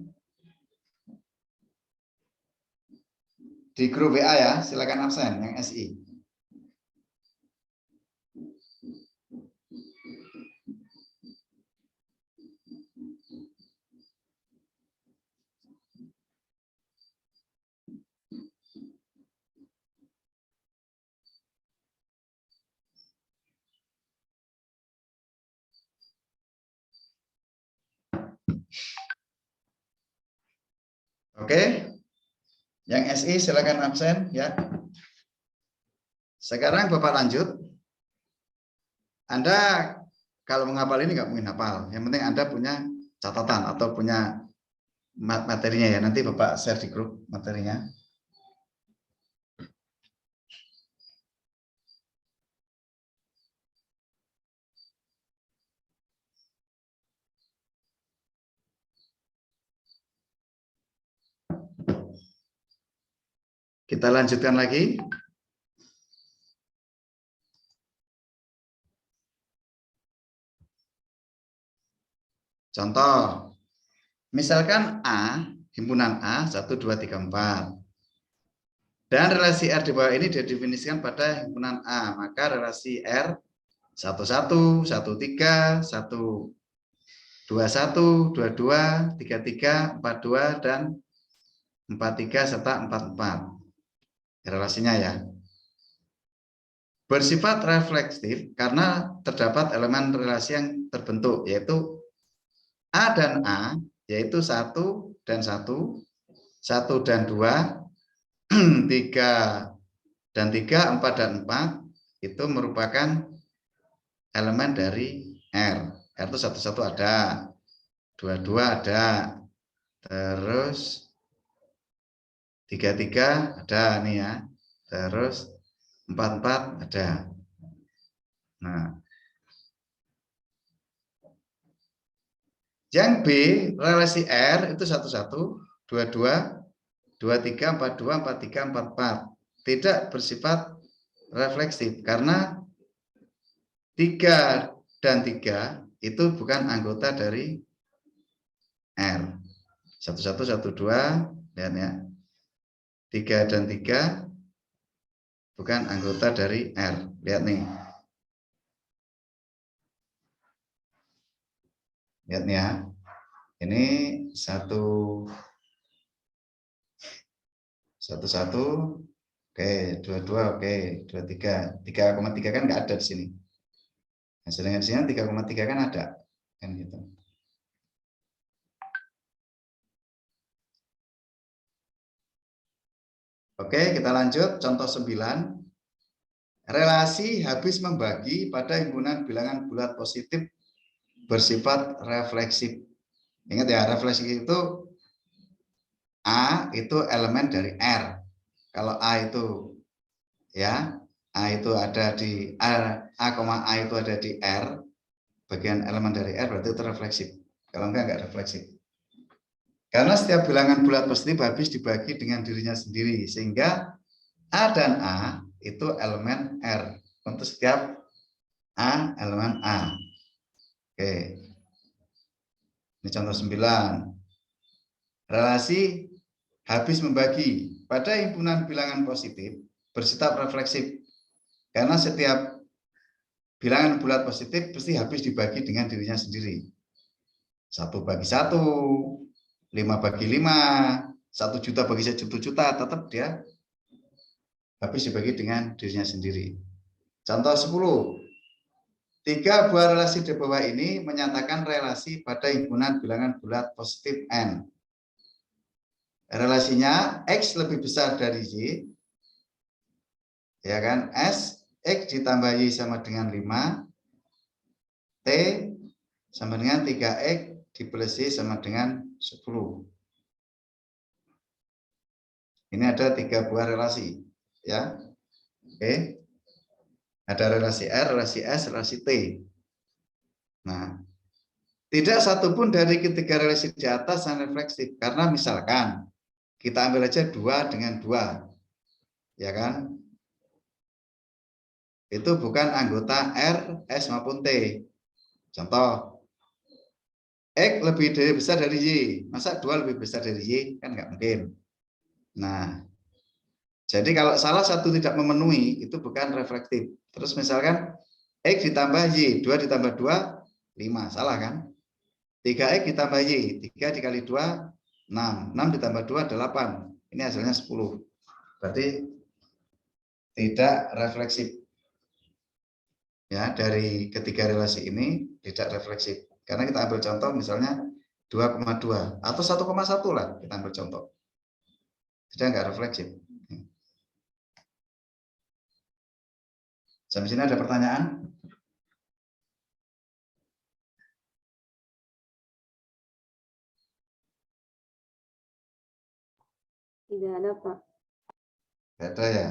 Di grup WA ya, silakan absen yang SI. Oke. Yang SI silakan absen ya. Sekarang Bapak lanjut. Anda kalau menghafal ini nggak mungkin hafal. Yang penting Anda punya catatan atau punya materinya ya. Nanti Bapak share di grup materinya. Kita lanjutkan lagi. Contoh, misalkan A, himpunan A 1, 2, 3, 4. Dan relasi R di bawah ini didefinisikan pada himpunan A. Maka relasi R 1, 1, 1, 3, 1, 2, 1, 2, 2, 3, 3, 4, 2, dan 4, 3, serta 4, 4. Relasinya ya. Bersifat refleksif karena terdapat elemen relasi yang terbentuk, yaitu A dan A, yaitu 1 dan 1, 1 dan 2, 3 dan 3, 4 dan 4, itu merupakan elemen dari R. R itu 1, 1 ada, 2, 2 ada, terus 3, 3 ada nih ya, terus 4, 4 ada. Nah, yang B, relasi R itu 1, 1, 2, 2, 2, 3, 4, 2, 4, 3, 4, 4. Tidak bersifat refleksif karena 3 dan 3 itu bukan anggota dari R. 1, 1, 1, 2, lihat ya. 3 dan 3 bukan anggota dari R. Lihat nih. Lihat nih ya. Ini 1, 1, oke, 2, 2, oke, 2, 3, 3,3 kan nggak ada di sini. Nah, sedangkan di sini 3,3 kan ada, kan gitu. Oke, kita lanjut. Contoh 9. relasi habis membagi pada himpunan bilangan bulat positif bersifat refleksif. Ingat ya, refleksif itu A itu elemen dari R. Kalau A itu ya, A itu ada di R, A, A itu ada di R, bagian elemen dari R berarti itu refleksif. Kalau enggak refleksif. Karena setiap bilangan bulat positif habis dibagi dengan dirinya sendiri, sehingga A dan A itu elemen R. Untuk setiap A elemen A. Oke. Ini contoh 9. Relasi habis membagi pada himpunan bilangan positif bersifat refleksif. Karena setiap bilangan bulat positif pasti habis dibagi dengan dirinya sendiri. 1 bagi 1, 5 bagi 5, 1 juta bagi 1 juta, tetap dia habis dibagi dengan dirinya sendiri. Contoh 10. 3 buah relasi di bawah ini menyatakan relasi pada himpunan bilangan bulat positif N. Relasinya X lebih besar dari Y, ya kan? X ditambah Y sama dengan 5, T sama dengan 3X diplus Y sama dengan 10. Ini ada 3 buah relasi, ya. Oke. Ada relasi R, relasi S, relasi T. Nah, tidak satupun dari ketiga relasi di atas yang refleksif. Karena misalkan, kita ambil aja 2 dengan 2. Ya kan? Itu bukan anggota R, S, maupun T. Contoh, X lebih besar dari Y. Masa 2 lebih besar dari Y? Kan nggak mungkin. Nah, jadi kalau salah satu tidak memenuhi, itu bukan reflektif. Terus misalkan X ditambah Y, 2 ditambah 2, 5. Salah kan? 3X ditambah Y, 3 dikali 2, 6. 6 ditambah 2, 8. Ini hasilnya 10. Berarti tidak refleksif. Ya, dari ketiga relasi ini tidak refleksif. Karena kita ambil contoh misalnya 2,2 atau 1,1 lah, kita ambil contoh. Tidak enggak refleksif. Sampai sini ada pertanyaan? Tidak ada, Pak. Tidak ada ya?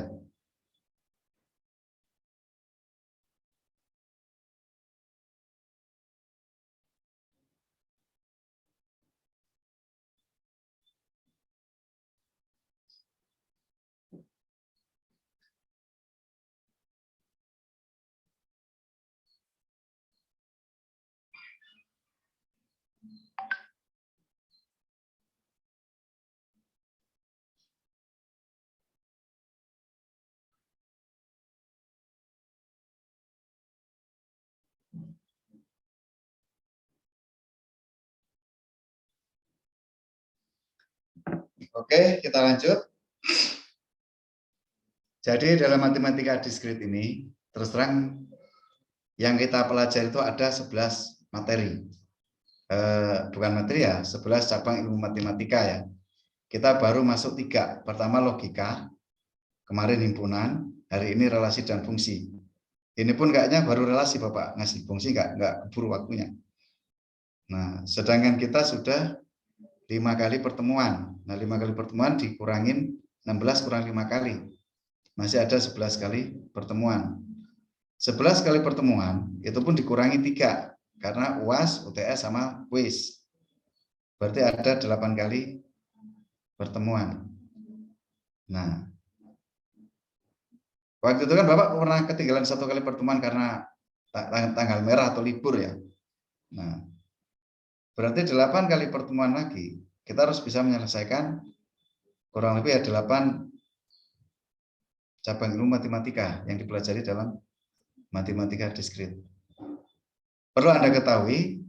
Oke, kita lanjut. Jadi dalam matematika diskrit ini, terus terang yang kita pelajari itu ada 11 materi. Bukan materi ya, 11 cabang ilmu matematika ya. Kita baru masuk 3. Pertama logika, kemarin himpunan, hari ini relasi dan fungsi. Ini pun kayaknya baru relasi Bapak, ngasih fungsi nggak keburu waktunya. Nah, sedangkan kita sudah 5 kali pertemuan. Nah, 5 kali pertemuan dikurangin 16 kurang 5 kali. Masih ada 11 kali pertemuan. 11 kali pertemuan, itu pun dikurangi 3. Karena UAS, UTS, sama kuis. Berarti ada 8 kali pertemuan. Nah, waktu itu kan Bapak pernah ketinggalan 1 kali pertemuan karena tanggal merah atau libur ya. Nah, berarti 8 kali pertemuan lagi, kita harus bisa menyelesaikan kurang lebih 8 cabang ilmu matematika yang dipelajari dalam matematika diskrit. Perlu Anda ketahui,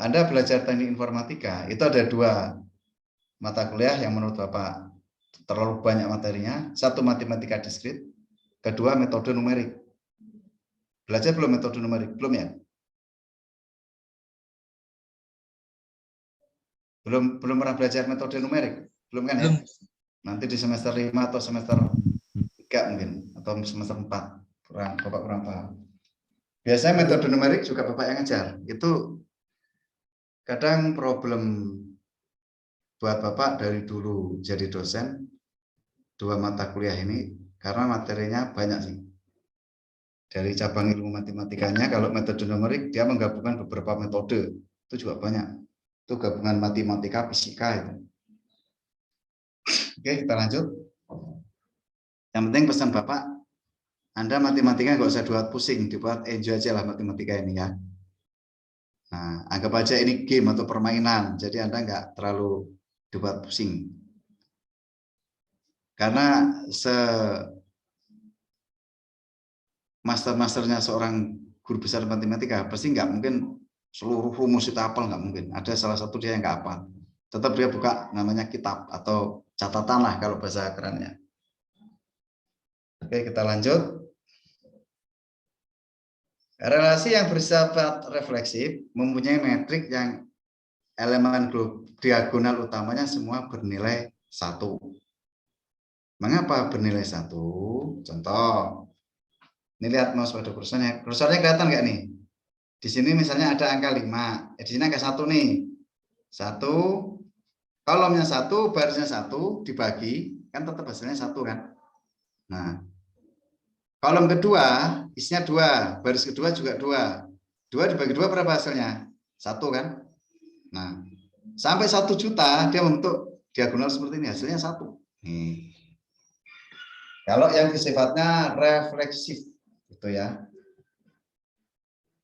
Anda belajar teknik informatika, itu ada 2 mata kuliah yang menurut Bapak terlalu banyak materinya. 1 matematika diskrit, kedua metode numerik. Belajar belum metode numerik? Belum ya? Belum pernah belajar metode numerik? Belum kan ya? Nanti di semester 5 atau semester 3 mungkin. atau semester 4 Bapak kurang paham. Biasanya metode numerik juga Bapak yang ngajar. Itu kadang problem buat Bapak dari dulu jadi dosen 2 mata kuliah ini karena materinya banyak sih. Dari cabang ilmu matematikanya, kalau metode numerik dia menggabungkan beberapa metode, itu juga banyak. Itu gabungan matematika, fisika itu. Oke, kita lanjut. Yang penting pesan Bapak, Anda matematika nggak usah dibuat pusing, dibuat enjoy aja lah matematika ini ya. Nah, anggap aja ini game atau permainan, jadi Anda nggak terlalu dibuat pusing. Karena masternya seorang guru besar matematika pasti nggak mungkin seluruh rumus itu hafal, nggak mungkin. Ada salah satu dia yang nggak hafal. Tetap dia buka namanya kitab atau catatan lah kalau bahasa kerennya. Oke, kita lanjut. Relasi yang bersifat refleksif mempunyai metrik yang elemen diagonal utamanya semua bernilai 1. Mengapa bernilai 1? Contoh. Ini lihat mouse pada kursornya. Kursornya kelihatan nggak nih? Di sini misalnya ada angka 5. Di sini angka 1 nih. 1, kolomnya 1, barisnya 1, dibagi, kan tetap hasilnya 1 kan? Nah, kolom kedua isinya 2, baris kedua juga 2. 2 dibagi 2 berapa hasilnya? 1 kan? Nah, sampai 1 juta dia membentuk diagonal seperti ini, hasilnya 1. Nih. Kalau yang sifatnya refleksif itu ya.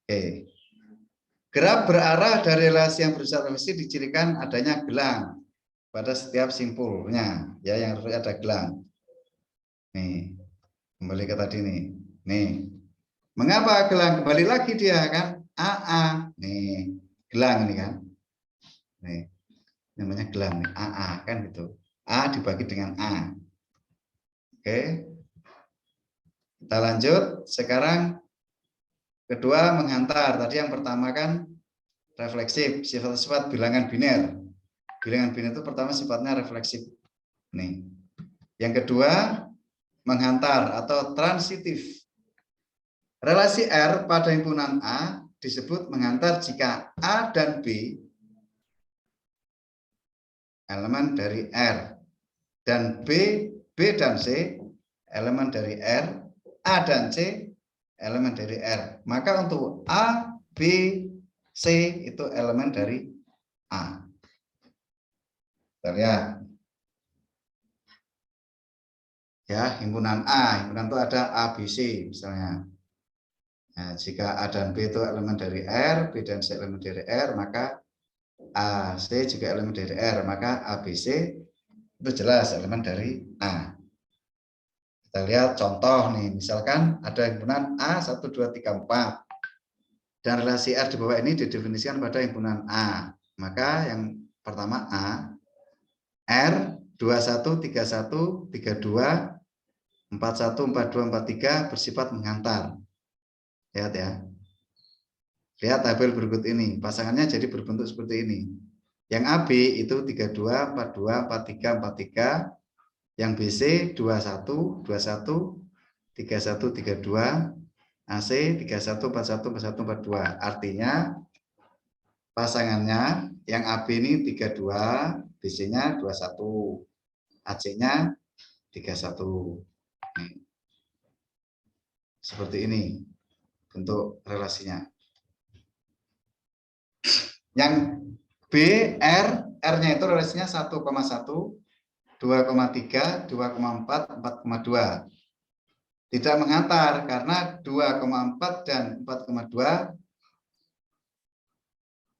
Oke. Graf berarah dari relasi yang bersifat refleksif dicirikan adanya gelang pada setiap simpulnya, ya, yang harus ada gelang. Nih, kembali ke tadi nih. Nih, mengapa gelang? Kembali lagi dia kan, AA. Nih, gelang ini kan. Nih, namanya gelang nih, AA kan gitu. A dibagi dengan A. Oke, kita lanjut. Sekarang kedua menghantar. Tadi yang pertama kan refleksif, sifat-sifat bilangan biner. Bilangan biner itu pertama sifatnya refleksif. Nih. Yang kedua menghantar atau transitif. Relasi R pada himpunan A disebut menghantar jika A dan B elemen dari R dan B dan C elemen dari R, A dan C elemen dari R. Maka untuk A, B, C itu elemen dari A. Kita lihat. Ya, himpunan A, himpunan itu ada A, B, C misalnya. Nah, jika A dan B itu elemen dari R, B dan C elemen dari R, maka A, C juga elemen dari R, maka A, B, C itu jelas elemen dari A. Kita lihat contoh nih, misalkan ada himpunan A 1, 2, 3, 4 dan relasi R di bawah ini didefinisikan pada himpunan A. Maka yang pertama A, R 21, 31, 32, 41, 42, 43 bersifat menghantar. Lihat ya. Lihat tabel berikut ini, pasangannya jadi berbentuk seperti ini. Yang AB itu 32, 42, 43, 43. Yang BC 21, 21, 31, 32, AC 31, 41, 41, 42. Artinya pasangannya yang AB ini 32, BC-nya 21, AC-nya 31. Nih. Seperti ini bentuk relasinya. Yang B, R-nya itu relasinya 1,1, 2,3, 2,4, 4,2. Tidak menghantar karena 2,4 dan 4,2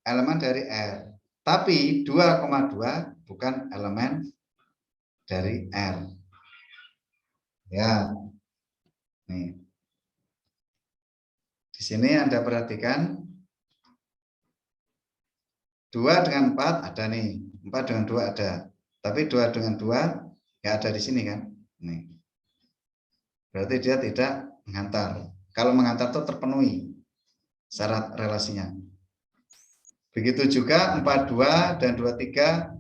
elemen dari R. Tapi 2,2 bukan elemen dari R. Ya. Nih. Di sini Anda perhatikan 2 dengan 4 ada nih. 4 dengan 2 ada. Tapi 2 dengan 2 nggak ada di sini kan. Nih. Berarti dia tidak menghantar. Kalau menghantar itu terpenuhi syarat relasinya. Begitu juga 42 dan 23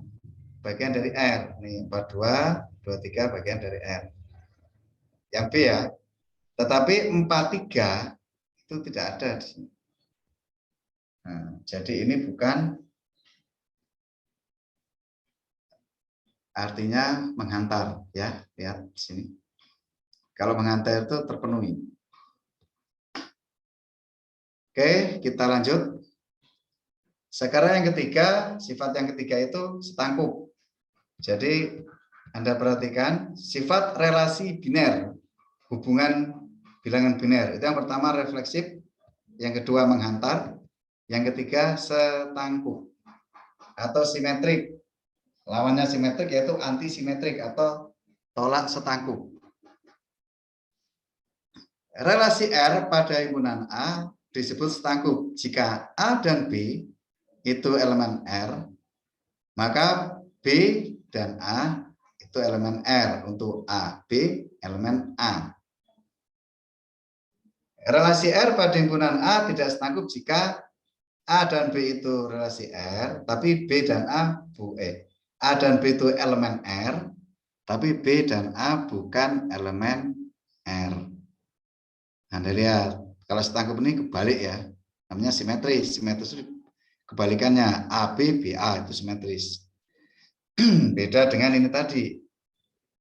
bagian dari R. Nih 42, 23 bagian dari R. Yang B ya. Tetapi 43 itu tidak ada di sini. Nah, jadi ini bukan artinya menghantar ya, lihat di sini. Kalau menghantar itu terpenuhi. Oke, kita lanjut. Sekarang yang ketiga, sifat yang ketiga itu setangkup. Jadi Anda perhatikan sifat relasi biner, hubungan bilangan biner. Itu yang pertama refleksif, yang kedua menghantar, yang ketiga setangkup atau simetrik. Lawannya simetrik yaitu antisimetrik atau tolak setangkup. Relasi R pada himpunan A disebut setangkup. Jika A dan B itu elemen R, maka B dan A itu elemen R. Untuk A, B elemen A. Relasi R pada himpunan A tidak setangkup jika A dan B itu relasi R, tapi B dan A A dan B itu elemen R, tapi B dan A bukan elemen R. Anda lihat, kalau setangkup ini kebalik ya, namanya simetris. Simetris itu kebalikannya, AB, BA itu simetris. Beda dengan ini tadi.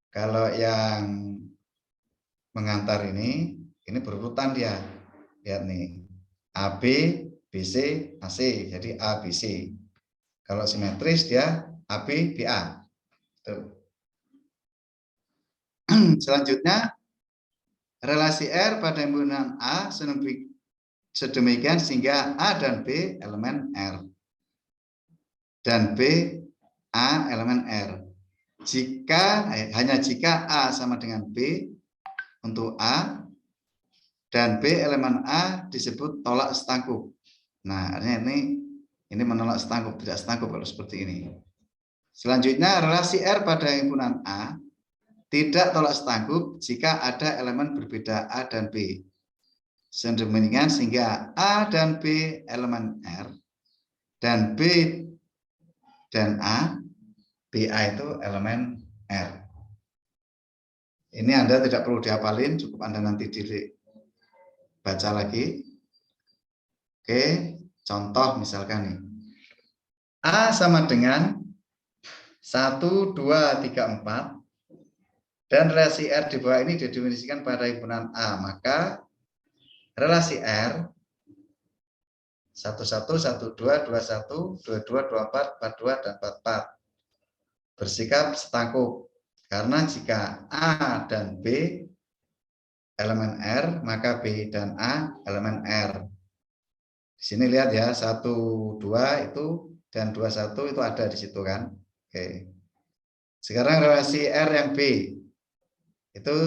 Kalau yang mengantar ini berurutan dia. Lihat nih, AB, BC, AC. Jadi A, BC. Kalau simetris dia AB, BA. Tuh. Selanjutnya, relasi R pada himpunan A sedemikian sehingga A dan B elemen R. Dan B, A elemen R. Hanya jika A sama dengan B untuk A dan B elemen A disebut tolak setangkup. Nah, artinya ini menolak setangkup, tidak setangkup kalau seperti ini. Selanjutnya, relasi R pada himpunan A tidak tolak setangkup jika ada elemen berbeda A dan B. Sedemikian sehingga A dan B elemen R dan B dan A, BA itu elemen R. Ini Anda tidak perlu dihafalin, cukup Anda nanti baca lagi. Oke, contoh misalkan nih. A sama dengan 1, 2, 3, 4. Dan relasi R di bawah ini didefinisikan pada himpunan A. Maka relasi R 11, 12, 21, 22, 24, 42, dan 44 bersikap setangkup. Karena jika A dan B elemen R, maka B dan A elemen R. Di sini lihat ya, 1, 2 itu dan 21 itu ada di situ kan. Oke. Sekarang relasi R yang B itu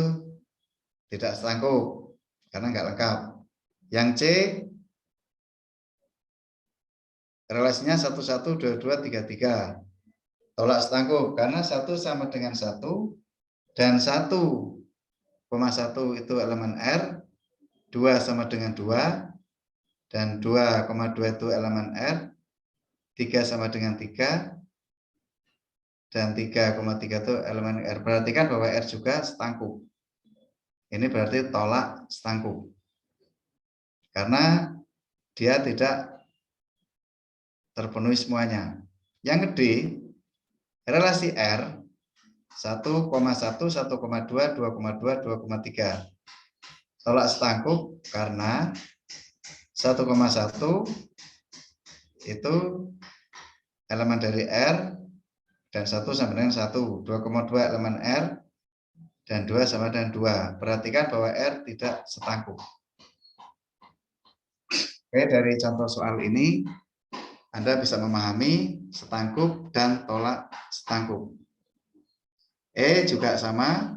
tidak setangkup karena nggak lengkap. Yang C relasinya 11, 22, 33 tolak setangkup karena 1 sama dengan 1 dan 1,1 itu elemen R, 2 sama dengan 2 dan 2,2 itu elemen R, 3 sama dengan 3 dan 3,3 itu elemen R. Perhatikan bahwa R juga setangkup. Ini berarti tolak setangkup. Karena dia tidak terpenuhi semuanya. Yang D, relasi R 1,1, 1,2, 2,2, 2,3. Tolak setangkup karena 1,1 itu elemen dari R dan 1 sama dengan 1, 2,2 elemen R dan 2 sama dengan 2. Perhatikan bahwa R tidak setangkup. Oke, dari contoh soal ini Anda bisa memahami setangkup dan tolak setangkup. E juga sama.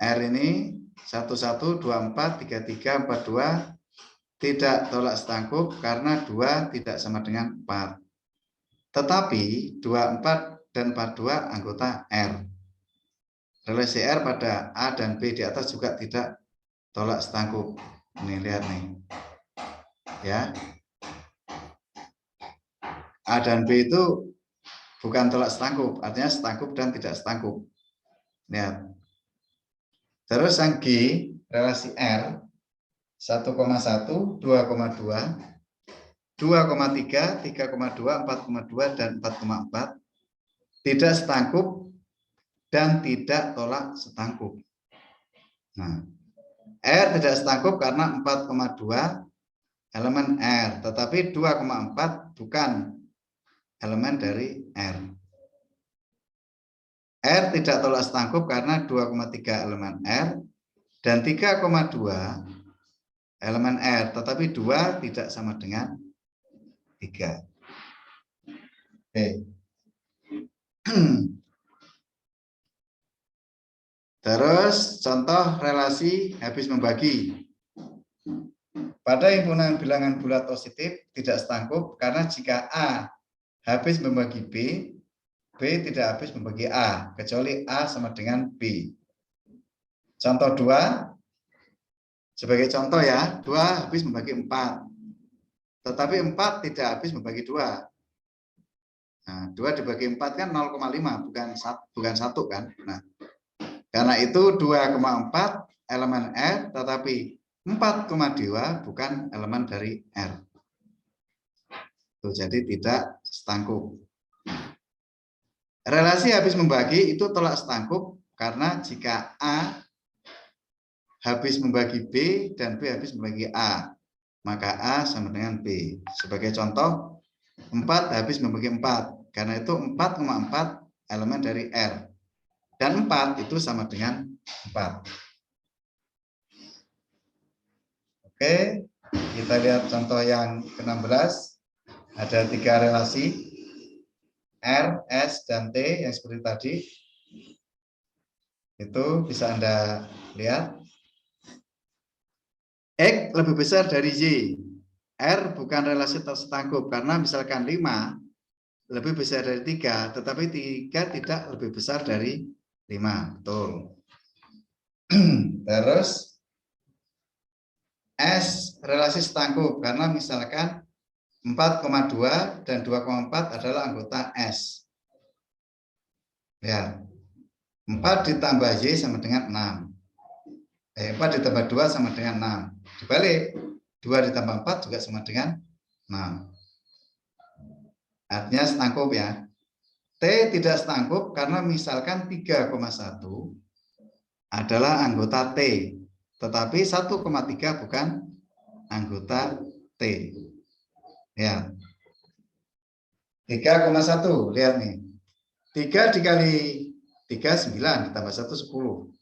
R ini 11, 24, 33, 42 tidak tolak setangkup karena 2 tidak sama dengan 4. Tetapi 24 dan 42 anggota R. Relasi R pada A dan B di atas juga tidak tolak setangkup. Ini lihat nih. Ya. A dan B itu bukan tolak setangkup, artinya setangkup dan tidak setangkup. Lihat. Terus yang G, relasi R, 1,1, 2,2, 2,3, 3,2, 4,2, dan 4,4 tidak setangkup dan tidak tolak setangkup. Nah, R tidak setangkup karena 4,2 elemen R, tetapi 2,4 bukan elemen dari R. R tidak tolak setangkup karena 2,3 elemen R dan 3,2 elemen R, tetapi 2 tidak sama dengan 3. Oke. Terus contoh relasi habis membagi. Pada himpunan bilangan bulat positif tidak setangkup karena jika A habis membagi B, B tidak habis membagi A, kecuali A sama dengan B. Contoh 2, sebagai contoh ya, 2 habis membagi 4. Tetapi 4 tidak habis membagi 2. Nah, 2 dibagi 4 kan 0,5, bukan 1 kan. Nah, karena itu 2,4 elemen R, tetapi 4,2 bukan elemen dari R. Tuh, jadi tidak setangkup. Relasi habis membagi itu tolak setangkup karena jika A habis membagi B dan B habis membagi A, maka A sama dengan B. Sebagai contoh, 4 habis membagi 4, karena itu 4,4 elemen dari R. Dan 4 itu sama dengan 4. Oke, kita lihat contoh yang ke-16. Ada 3 relasi, R, S, dan T yang seperti tadi. Itu bisa Anda lihat. X lebih besar dari Y. R bukan relasi setangkup, karena misalkan 5 lebih besar dari 3, tetapi 3 tidak lebih besar dari 5. Betul. Terus S relasi setangkup karena misalkan 4,2 dan 2,4 adalah anggota S. Ya. 4 ditambah Y sama dengan 6. 4 ditambah 2 sama dengan 6. Dibalik, 2 ditambah 4 juga sama dengan 6. Artinya setangkup ya. T tidak setangkup karena misalkan 3,1 adalah anggota T, tetapi 1,3 bukan anggota T. Ya. 3,1, lihat nih. 3 dikali 3, 9, ditambah 1, 10.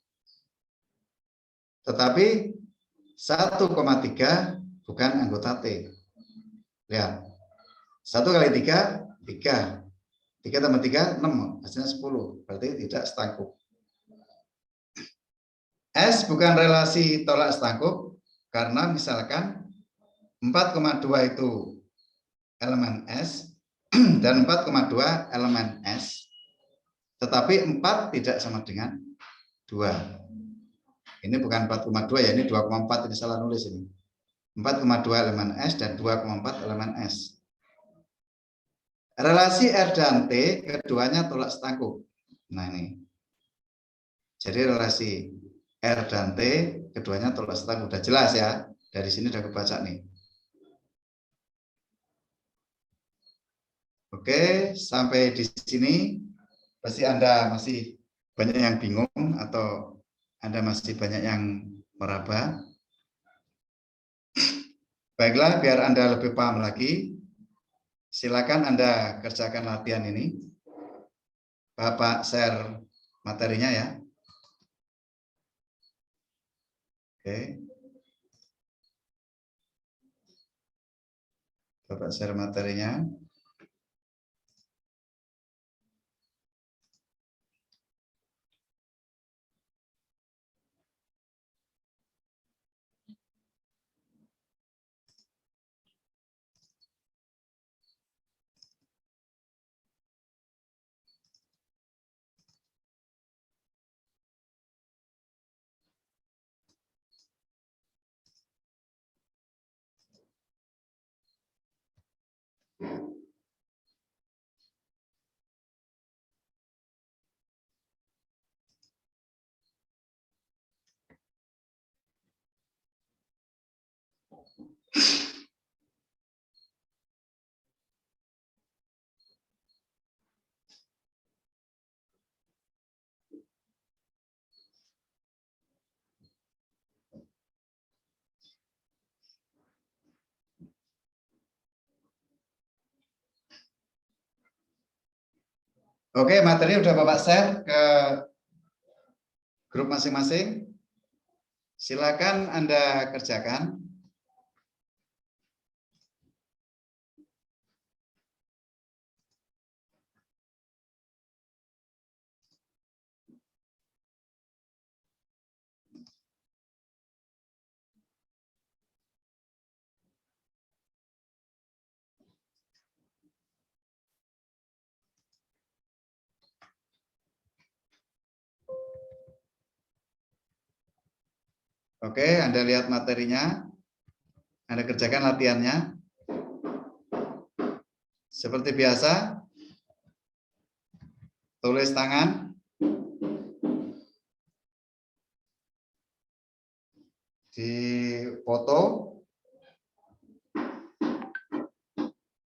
Tetapi 1,3 bukan anggota T. Lihat. 1 kali 3, 3. 3 tambah 3, 6. Hasilnya 10. Berarti tidak setangkup. S bukan relasi tolak setangkup karena misalkan 4,2 itu elemen S dan 4,2 elemen S, tetapi 4 tidak sama dengan 2. Ini bukan 4,2 ya, ini 2,4, ini salah nulis ini. 4,2 elemen S dan 2,4 elemen S. Relasi R dan T keduanya tolak setangkup. Nah ini. Jadi relasi R dan T keduanya tolak setangkup. Udah jelas ya. Dari sini udah kebaca nih. Oke, sampai di sini pasti Anda masih banyak yang bingung atau Anda masih banyak yang meraba. Baiklah, biar Anda lebih paham lagi, silakan Anda kerjakan latihan ini. Bapak share materinya ya. Oke. Bapak share materinya. Oke, materi udah Bapak share ke grup masing-masing. Silakan Anda kerjakan. Oke, Anda lihat materinya. Anda kerjakan latihannya. Seperti biasa, tulis tangan. Di foto.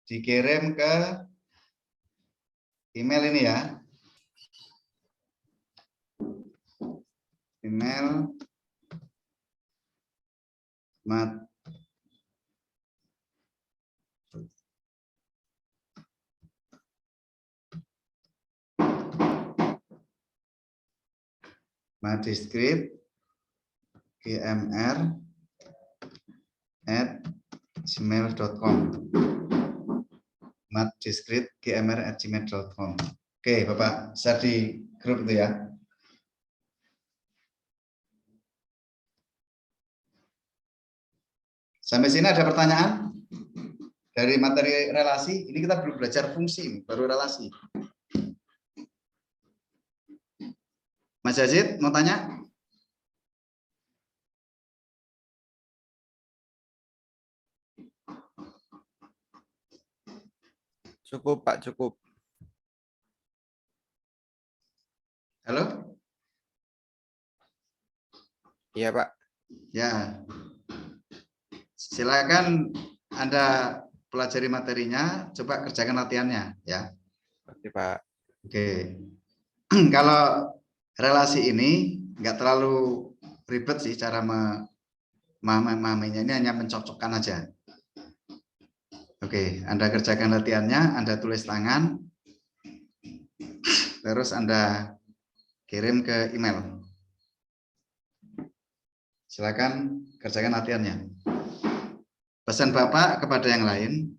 Dikirim ke email ini ya. Email Madiskrip gmr@gmail.com. Madiskrip@gmr@gmail.com. Oke, Bapak share di grup itu ya. Sampai sini ada pertanyaan? Dari materi relasi, ini kita belum belajar fungsi, baru relasi. Mas Yazid, mau tanya? Cukup, Pak, cukup. Halo? Iya, Pak. Ya. Silakan Anda pelajari materinya, coba kerjakan latihannya ya. Oke, Pak. Oke. Kalau relasi ini nggak terlalu ribet sih cara memahaminya, ini hanya mencocokkan aja. Oke, Anda kerjakan latihannya, Anda tulis tangan, terus Anda kirim ke email. Silakan kerjakan latihannya. Pesan Bapak kepada yang lain,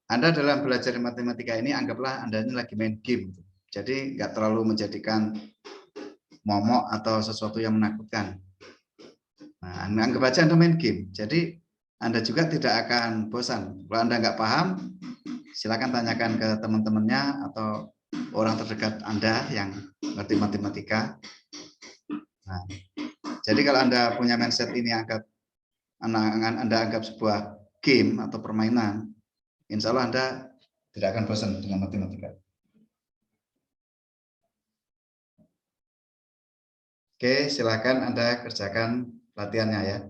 Anda dalam belajar matematika ini anggaplah Anda ini lagi main game. Jadi nggak terlalu menjadikan momok atau sesuatu yang menakutkan. Nah, anggap aja Anda main game. Jadi Anda juga tidak akan bosan. Kalau Anda nggak paham, silakan tanyakan ke teman-temannya atau orang terdekat Anda yang ngerti matematika. Nah, jadi kalau Anda punya mindset ini Anda anggap sebuah game atau permainan, insya Allah Anda tidak akan bosan dengan matematika. Oke, silakan Anda kerjakan latihannya ya.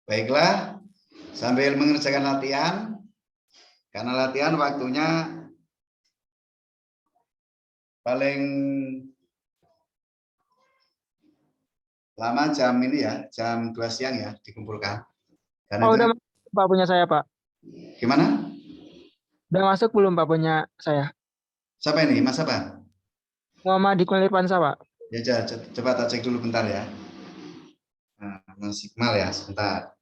Baiklah, sambil mengerjakan latihan, karena latihan waktunya paling lama jam ini ya, jam 2 siang ya dikumpulkan. Karena Oh, itu, udah masuk, Pak, punya saya, Pak. gimana? Udah masuk belum, Pak, punya saya? Siapa ini? Mas apa? Muhammad Hikmal Irfansa, Pak. Ya, coba tak cek dulu bentar ya. Nah, Mas Iqmal ya, sebentar.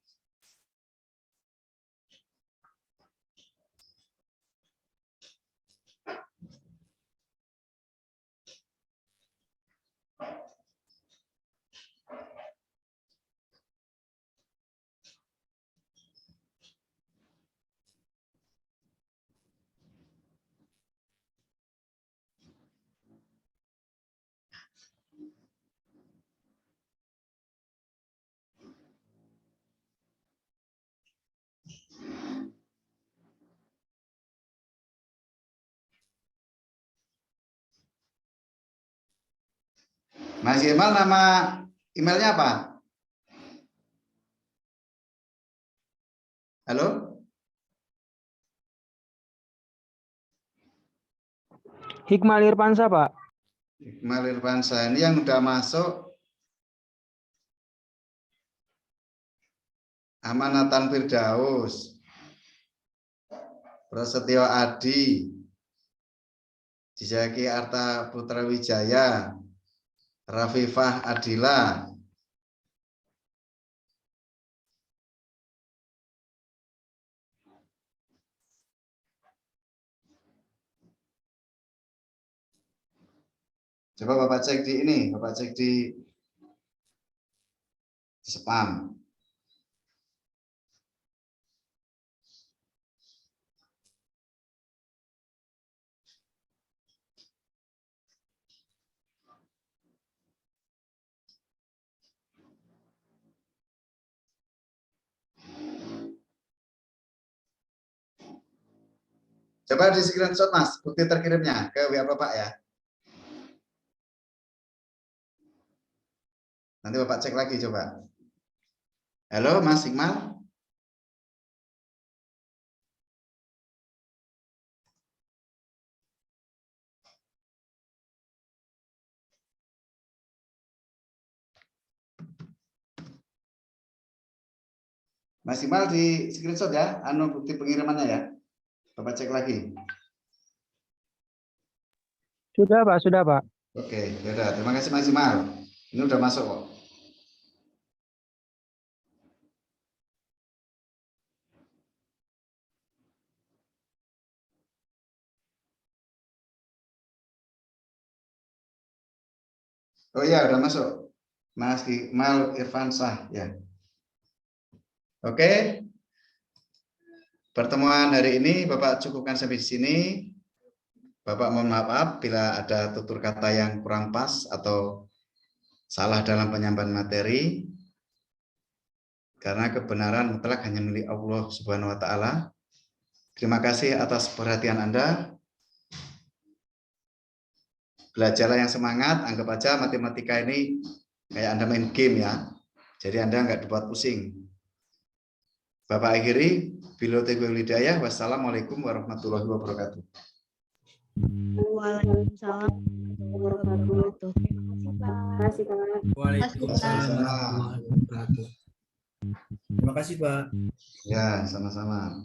Mas Iqmal, nama emailnya apa? Halo? Hikmal Irfansa, Pak. Iqmal Irfansa, ini yang udah masuk Amanatan Firdaus, Prasetyo Adi, Jizaki Arta Putra Wijaya, Rafifah Adila. Coba Bapak cek di ini, Bapak cek di spam. Coba di screenshot Mas, bukti terkirimnya ke WA Bapak ya. Nanti Bapak cek lagi coba. Halo Mas Iqmal. Mas Iqmal di screenshot ya, anu bukti pengirimannya ya. Bapak cek lagi. Sudah, Pak. Sudah, Pak. Oke, ya udah. Terima kasih Mas Iqmal. Ini udah masuk kok. Oh iya, udah masuk. Mas Iqmal Irfansah ya. Oke. Pertemuan hari ini Bapak cukupkan sampai di sini. Bapak mohon maaf bila ada tutur kata yang kurang pas atau salah dalam penyampaian materi. Karena kebenaran mutlak hanya milik Allah Subhanahu wa taala. Terima kasih atas perhatian Anda. Belajarlah yang semangat, anggap aja matematika ini kayak Anda main game ya. Jadi Anda nggak dibuat pusing. Bapak akhiri, bila taufiq wal hidayah, wassalamualaikum warahmatullahi wabarakatuh. Waalaikumsalam warahmatullahi wabarakatuh. Terima kasih, Pak. Waalaikumsalam warahmatullahi wabarakatuh. Terima kasih, Pak. Ya, sama-sama.